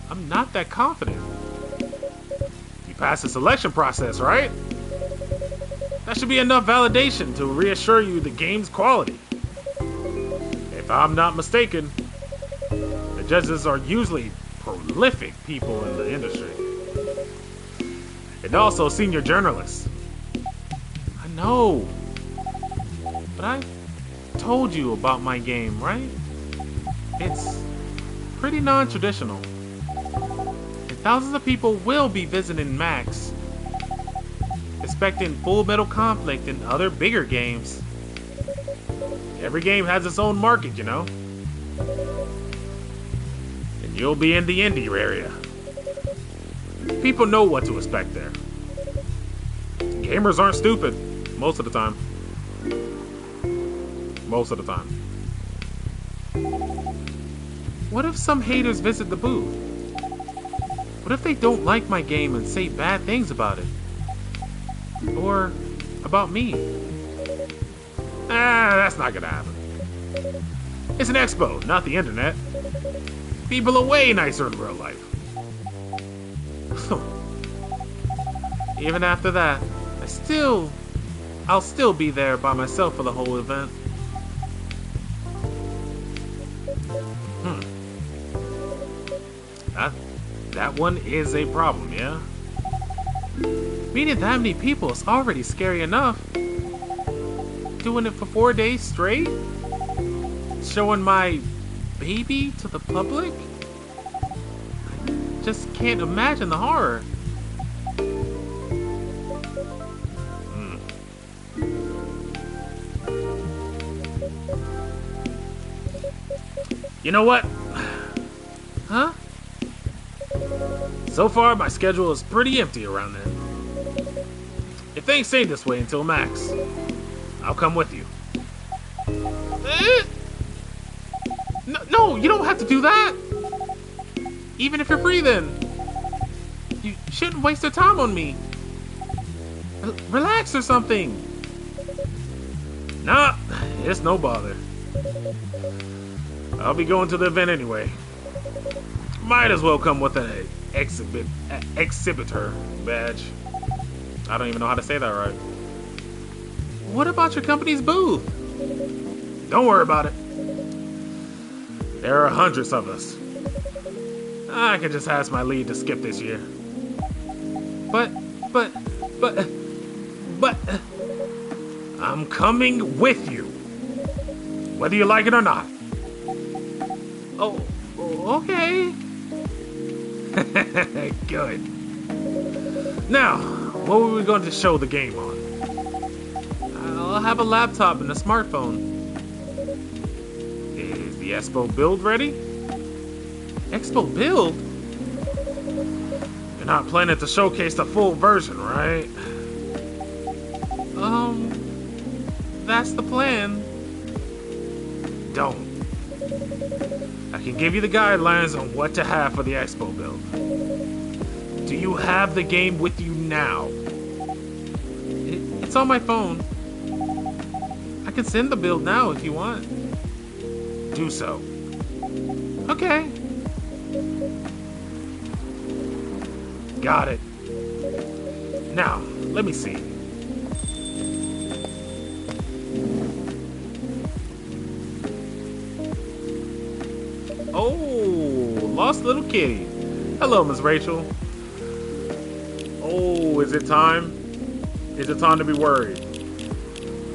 I'm not that confident. You passed the selection process, right? That should be enough validation to reassure you the game's quality. If I'm not mistaken, the judges are usually prolific people in the industry. And also senior journalists. I know. But I told you about my game, right? It's pretty non-traditional. And thousands of people will be visiting Max, expecting Full Metal Conflict and other bigger games. Every game has its own market, you know? And you'll be in the indie area. People know what to expect there. Gamers aren't stupid, most of the time. Most of the time. What if some haters visit the booth? What if they don't like my game and say bad things about it? Or about me? That's not gonna happen. It's an expo, not the internet. People are way nicer in real life. Even after that, I'll still be there by myself for the whole event. That one is a problem, yeah? Meeting that many people is already scary enough. Doing it for 4 days straight? Showing my baby to the public? I just can't imagine the horror. You know what? Huh? So far, my schedule is pretty empty around then. If things stay this way until Max, I'll come with you. No, you don't have to do that. Even if you're free then. You shouldn't waste your time on me. Relax or something. Nah, it's no bother. I'll be going to the event anyway. Might as well come with an exhibitor badge. I don't even know how to say that right. What about your company's booth? Don't worry about it. There are hundreds of us. I can just ask my lead to skip this year. But, I'm coming with you. Whether you like it or not. Oh, okay. Good. Now, what were we going to show the game on? I'll have a laptop and a smartphone. Is the Expo build ready? Expo build? You're not planning to showcase the full version, right? That's the plan. Don't. I can give you the guidelines on what to have for the Expo build. Do you have the game with you now? It's on my phone. I can send the build now if you want. Do so. Okay. Got it. Now, let me see. Oh, lost little kitty. Hello, Miss Rachel. Oh, is it time? Is it time to be worried?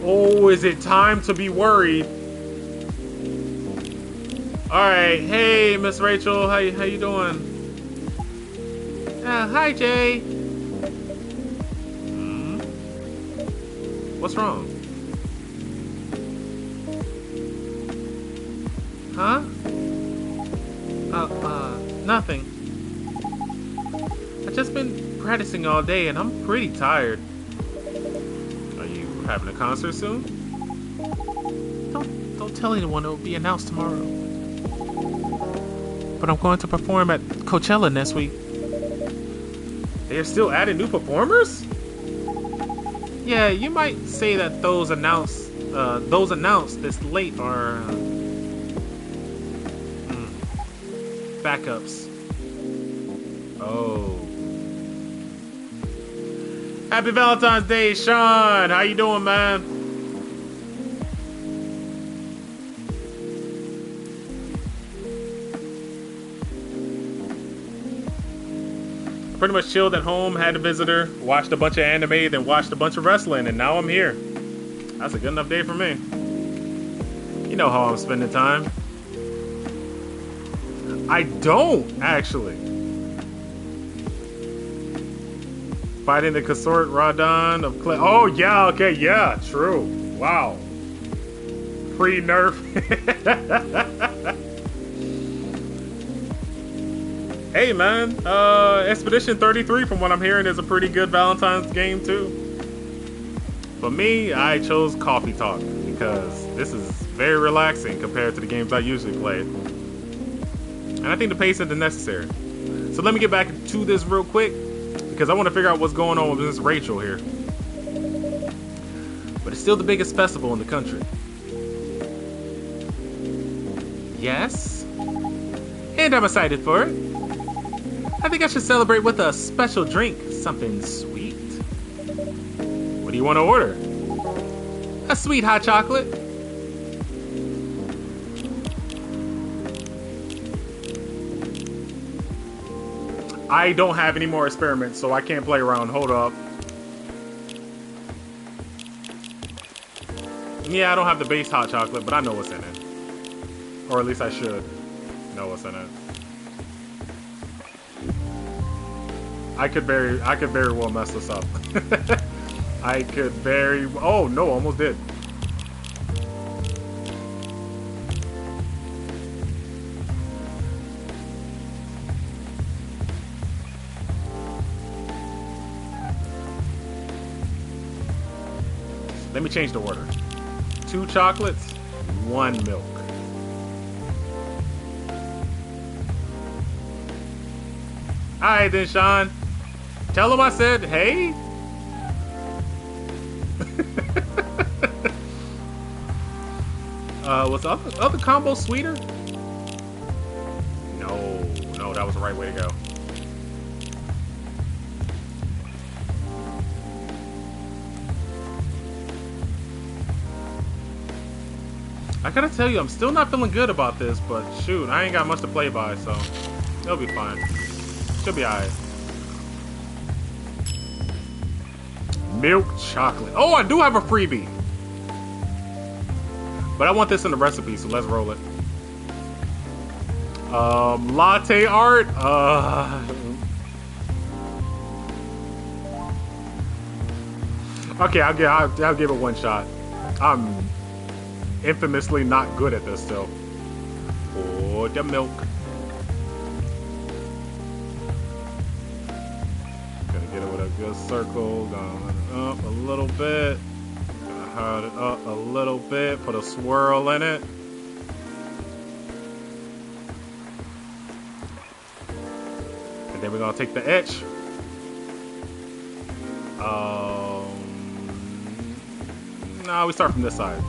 Oh, is it time to be worried? Alright, hey, Miss Rachel, how you doing? Hi, Jay. What's wrong? Huh? Nothing. I've just been practicing all day and I'm pretty tired. Are you having a concert soon? Don't tell anyone, it'll be announced tomorrow. But I'm going to perform at Coachella next week. They're still adding new performers? Yeah, you might say that those announced this late are backups. Oh. Happy Valentine's Day, Sean. How you doing, man? Pretty much chilled at home, had a visitor, watched a bunch of anime, then watched a bunch of wrestling, and now I'm here. That's a good enough day for me. You know how I'm spending time. I don't, actually. Fighting the consort Radon of Clay. Oh, yeah, okay, yeah, true. Wow. Pre-nerf. Hey, man. Expedition 33, from what I'm hearing, is a pretty good Valentine's game, too. For me, I chose Coffee Talk because this is very relaxing compared to the games I usually play. And I think the pace is necessary. So let me get back to this real quick because I want to figure out what's going on with Miss Rachel here. But it's still the biggest festival in the country. Yes? And I'm excited for it. I think I should celebrate with a special drink, something sweet. What do you want to order? A sweet hot chocolate. I don't have any more experiments, so I can't play around. Hold up. Yeah, I don't have the base hot chocolate, but I know what's in it. Or at least I should know what's in it. I could very well mess this up. I could very... Oh, no, almost did. Let me change the order. 2 chocolates, 1 milk. Alright then, Sean. Tell him I said, hey. Was the other combo sweeter? No, that was the right way to go. I gotta tell you, I'm still not feeling good about this, but shoot, I ain't got much to play by, so it'll be fine. Should be alright. Milk chocolate. Oh, I do have a freebie. But I want this in the recipe, so let's roll it. Latte art. Okay, I'll give it one shot. I'm infamously not good at this still. Pour the milk. Gonna get it with a good circle. Going up a little bit. Gonna hide it up a little bit. Put a swirl in it. And then we're gonna take the etch. No, we start from this side.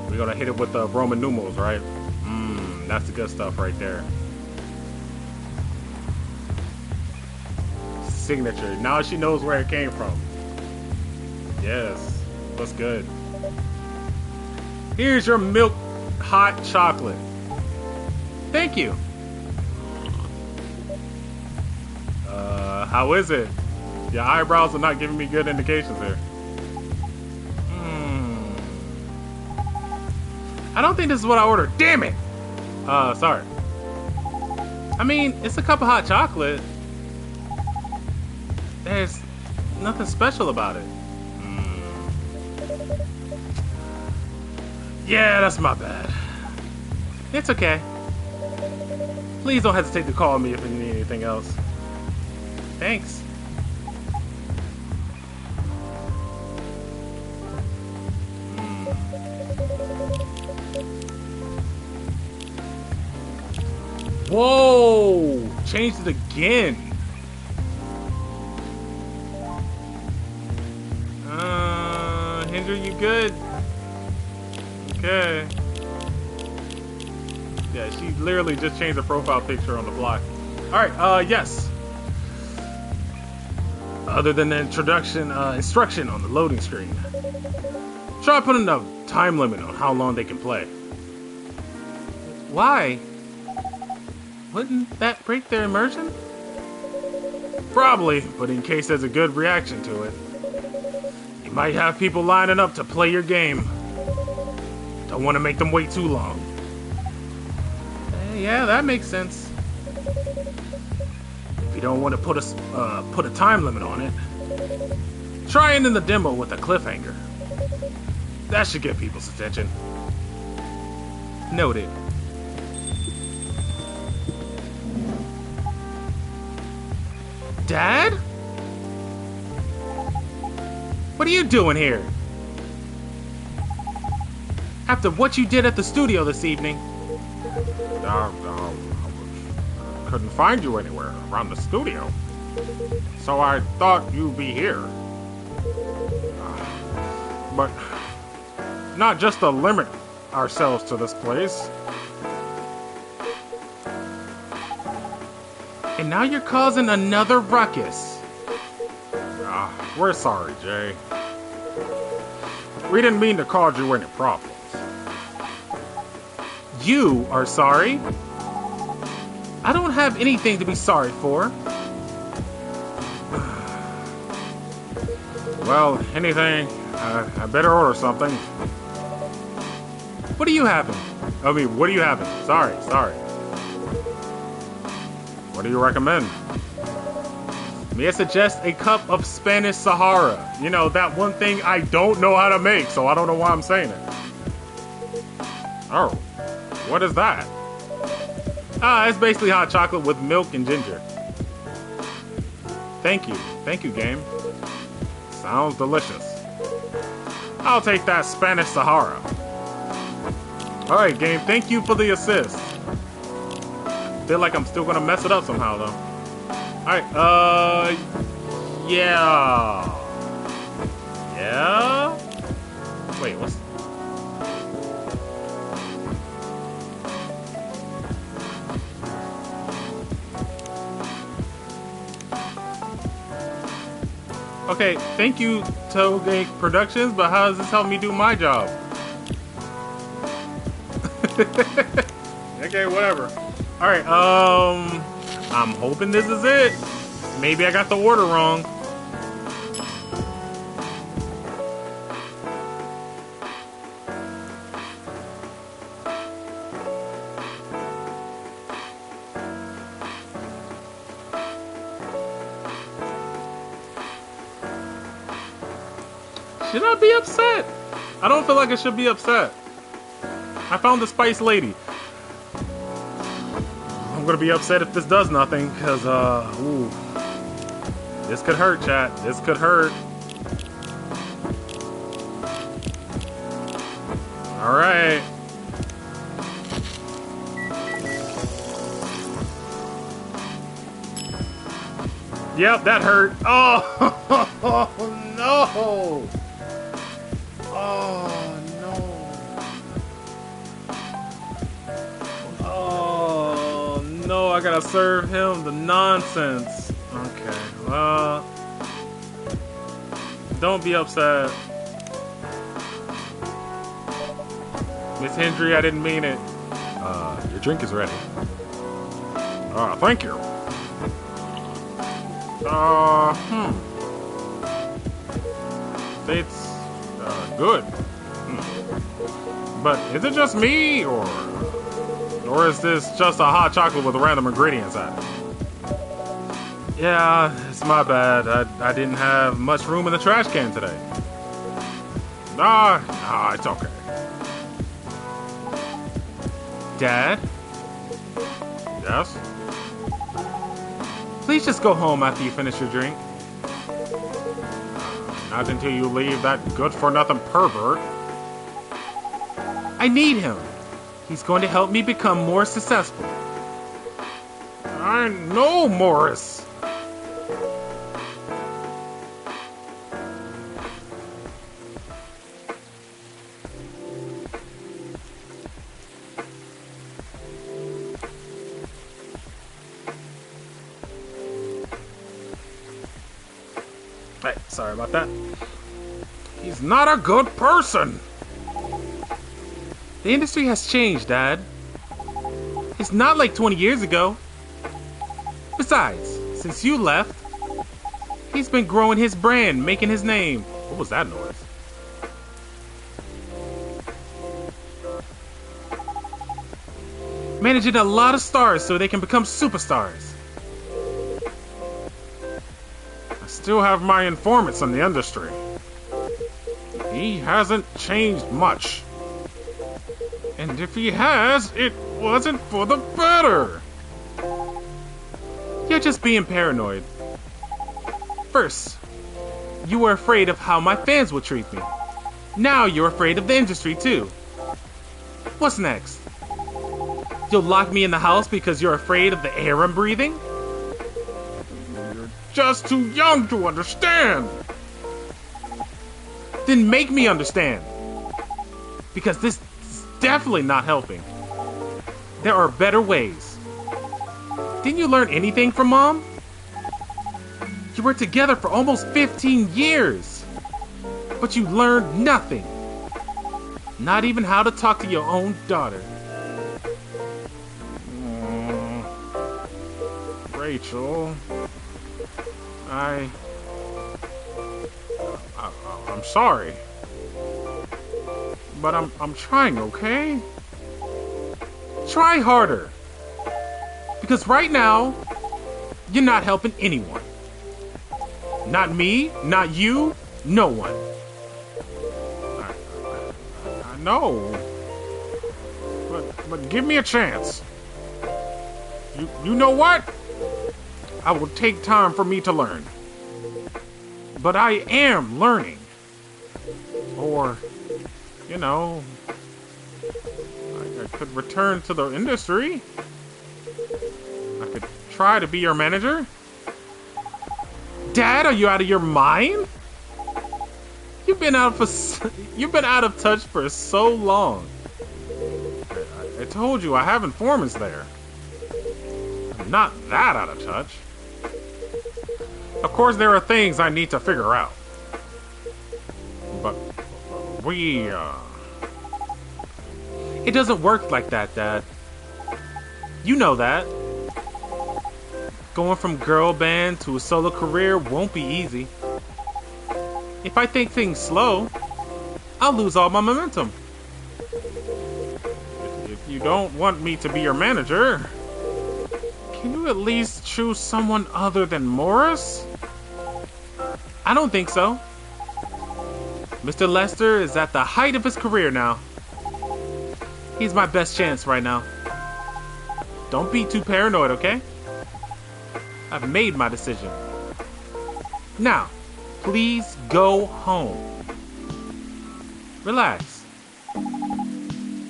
We're gonna hit it with the Roman numerals, right? That's the good stuff right there. Signature. Now she knows where it came from. Yes. What's good? Here's your milk hot chocolate. Thank you. How is it? Your eyebrows are not giving me good indications here. I don't think this is what I ordered. Damn it! Sorry. I mean, it's a cup of hot chocolate. There's nothing special about it. Yeah, that's my bad. It's okay. Please don't hesitate to call me if you need anything else. Thanks. Whoa! Changed it again. Hinder, you good? Okay. Yeah, she literally just changed the profile picture on the block. Alright, yes. Other than the instruction on the loading screen. Try putting a time limit on how long they can play. Why? Wouldn't that break their immersion? Probably, but in case there's a good reaction to it. You might have people lining up to play your game. Don't want to make them wait too long. Yeah, that makes sense. If you don't want to put a time limit on it, try it in the demo with a cliffhanger. That should get people's attention. Noted. Dad? What are you doing here? After what you did at the studio this evening. Couldn't find you anywhere around the studio. So I thought you'd be here. But not just to limit ourselves to this place. And now you're causing another ruckus. We're sorry, Jay. We didn't mean to cause you any problems. You are sorry? I don't have anything to be sorry for. Well, anything, I better order something. What are you having? What are you having? Sorry. What do you recommend? May I suggest a cup of Spanish Sahara? You know, that one thing I don't know how to make, so I don't know why I'm saying it. Oh, what is that? It's basically hot chocolate with milk and ginger. Thank you, game. Sounds delicious. I'll take that Spanish Sahara. Alright, game, thank you for the assist. Feel like I'm still gonna mess it up somehow, though. Alright, yeah. Yeah? Wait, what's... Okay, thank you, Toge Productions, but how does this help me do my job? Okay, whatever. Alright, I'm hoping this is it. Maybe I got the order wrong. Should I be upset? I don't feel like I should be upset. I found the Spice Lady. I'm gonna be upset if this does nothing, because, ooh. This could hurt, chat. This could hurt. Alright. Yep, that hurt. Oh, no. Oh, no. Oh, no, I gotta serve him the nonsense. Okay, Don't be upset. Miss Hendry, I didn't mean it. Your drink is ready. Thank you. It's, good. But is it just me, or is this just a hot chocolate with random ingredients at it? Yeah, it's my bad. I didn't have much room in the trash can today. It's okay. Dad? Yes? Please just go home after you finish your drink. Not until you leave that good-for-nothing pervert. I need him. He's going to help me become more successful. I know, Morris. Hey, sorry about that. He's not a good person. The industry has changed, Dad. It's not like 20 years ago. Besides, since you left, he's been growing his brand, making his name. What was that noise? Managing a lot of stars so they can become superstars. I still have my informants in the industry. He hasn't changed much. And if he has, it wasn't for the better. You're just being paranoid. First, you were afraid of how my fans would treat me. Now you're afraid of the industry too. What's next? You'll lock me in the house because you're afraid of the air I'm breathing? You're just too young to understand. Then make me understand. Because this is definitely not helping. There are better ways. Didn't you learn anything from Mom? You were together for almost 15 years. But you learned nothing. Not even how to talk to your own daughter. Rachel, I'm sorry, but I'm trying, okay? Try harder, because right now, you're not helping anyone. Not me, not you, no one. I know, but give me a chance. You know what? I will take time for me to learn. But I am learning. Or, you know, I could return to the industry. I could try to be your manager. Dad, are you out of your mind? You've been out of touch for so long. I told you I have informants there. I'm not that out of touch. Of course, there are things I need to figure out. But it doesn't work like that, Dad. You know that. Going from girl band to a solo career won't be easy. If I take things slow, I'll lose all my momentum. If you don't want me to be your manager, can you at least choose someone other than Morris? I don't think so. Mr. Lester is at the height of his career now. He's my best chance right now. Don't be too paranoid, okay? I've made my decision. Now, please go home. Relax.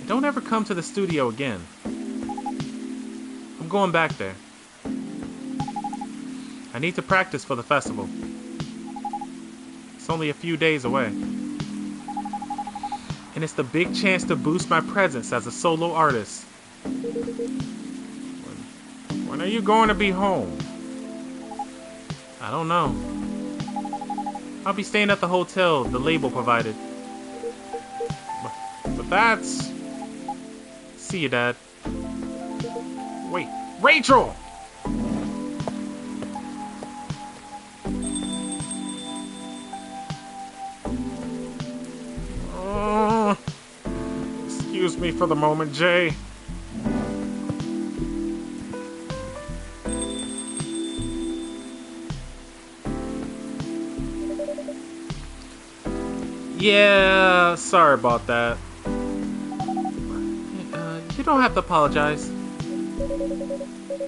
Don't ever come to the studio again. I'm going back there. I need to practice for the festival. It's only a few days away. And it's the big chance to boost my presence as a solo artist. When are you going to be home? I don't know. I'll be staying at the hotel the label provided. But that's... See you, Dad. Wait, Rachel! Excuse me for the moment, Jay. Yeah, sorry about that. You don't have to apologize.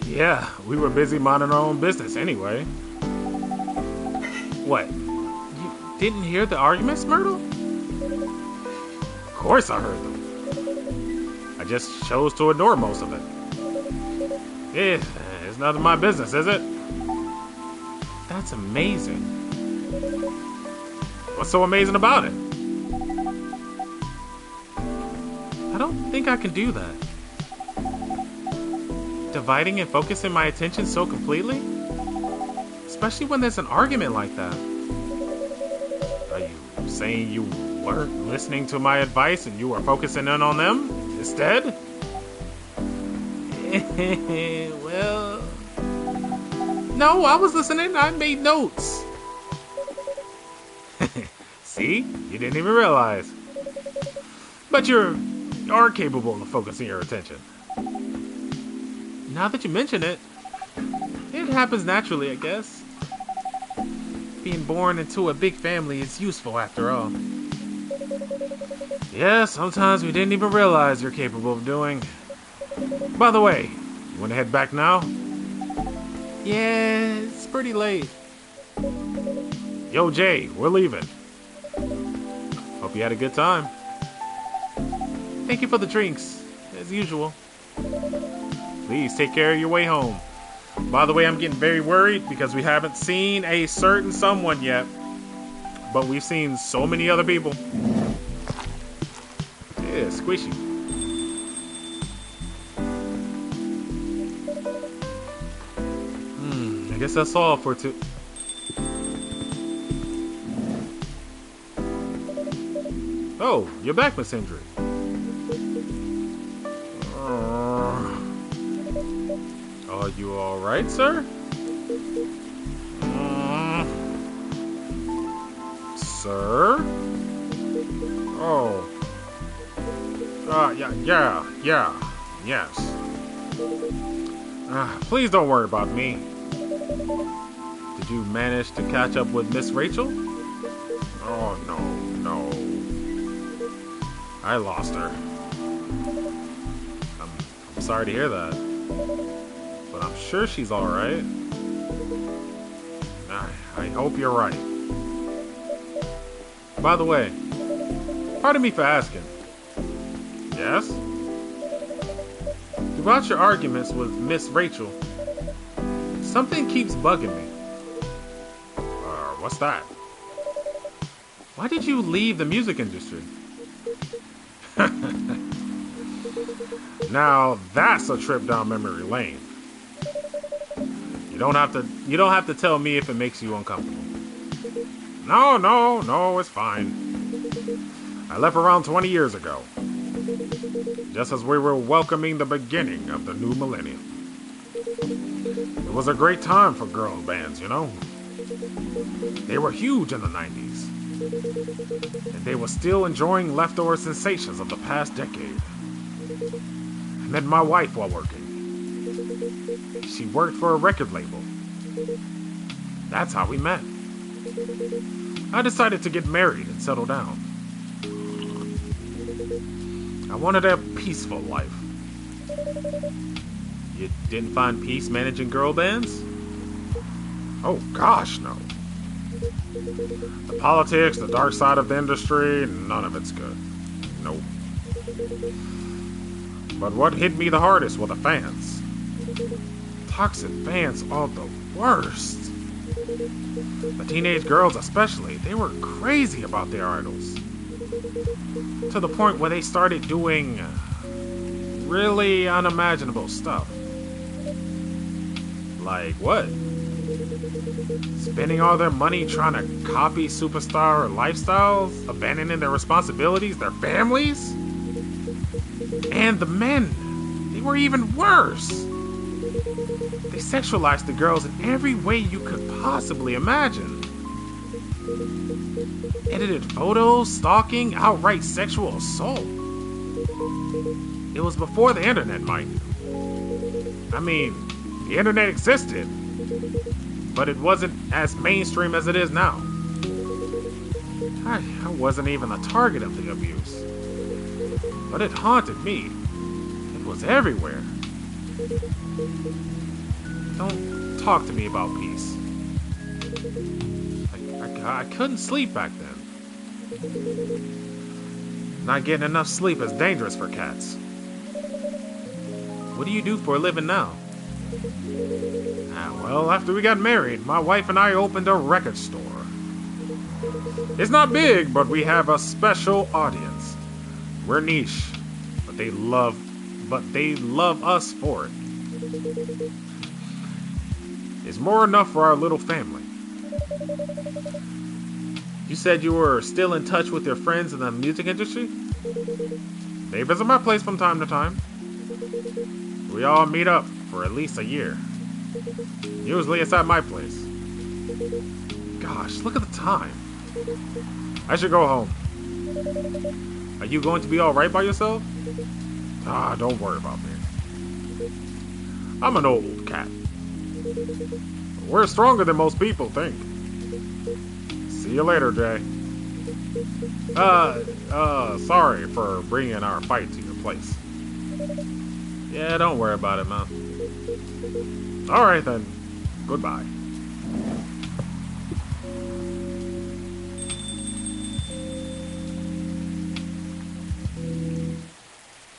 Yeah, we were busy minding our own business anyway. What? You didn't hear the arguments, Myrtle? Of course I heard them. I just chose to ignore most of it. It's none of my business, is it? That's amazing. What's so amazing about it? I don't think I can do that. Dividing and focusing my attention so completely? Especially when there's an argument like that. Are you saying you weren't listening to my advice and you were focusing in on them instead? Well... No, I was listening. I made notes. See? You didn't even realize. But you are capable of focusing your attention. Now that you mention it, it happens naturally, I guess. Being born into a big family is useful after all. Yeah, sometimes we didn't even realize you're capable of doing. By the way, you want to head back now? Yeah, it's pretty late. Yo, Jay, we're leaving. Hope you had a good time. Thank you for the drinks, as usual. Please take care of your way home. By the way, I'm getting very worried because we haven't seen a certain someone yet. But we've seen so many other people. Yeah, squishy. I guess that's all for two. Oh, you're back, Miss Hendry. Are you alright, sir? Sir? Oh. Yes. Please don't worry about me. Did you manage to catch up with Miss Rachel? Oh, no. I lost her. I'm sorry to hear that. But I'm sure she's alright. I hope you're right. By the way, pardon me for asking. Yes? Throughout your arguments with Miss Rachel, something keeps bugging me. What's that? Why did you leave the music industry? Now that's a trip down memory lane. You don't have to tell me if it makes you uncomfortable. No, it's fine. I left around 20 years ago. Just as we were welcoming the beginning of the new millennium. It was a great time for girl bands, you know? They were huge in the 90s. And they were still enjoying leftover sensations of the past decade. I met my wife while working. She worked for a record label. That's how we met. I decided to get married and settle down. I wanted a peaceful life. You didn't find peace managing girl bands? Oh gosh, no. The politics, the dark side of the industry, none of it's good. Nope. But what hit me the hardest were the fans. Toxic fans are the worst. The teenage girls especially, they were crazy about their idols. To the point where they started doing really unimaginable stuff. Like what? Spending all their money trying to copy superstar lifestyles, abandoning their responsibilities, their families. And the men, they were even worse. They sexualized the girls in every way you could possibly imagine. Edited photos, stalking, outright sexual assault. It was before the internet, Mike. I mean, the internet existed, but it wasn't as mainstream as it is now. I wasn't even the target of the abuse, but it haunted me. It was everywhere. Don't talk to me about peace. I couldn't sleep back then. Not getting enough sleep is dangerous for cats. What do you do for a living now? Well, after we got married, my wife and I opened a record store. It's not big, but we have a special audience. We're niche, but they love us for it. It's more enough for our little family. You said you were still in touch with your friends in the music industry? They visit my place from time to time. We all meet up for at least a year. Usually it's at my place. Gosh, look at the time. I should go home. Are you going to be alright by yourself? Don't worry about me. I'm an old cat. We're stronger than most people think. See you later, Jay. Sorry for bringing our fight to your place. Yeah, don't worry about it, man. Alright then. Goodbye.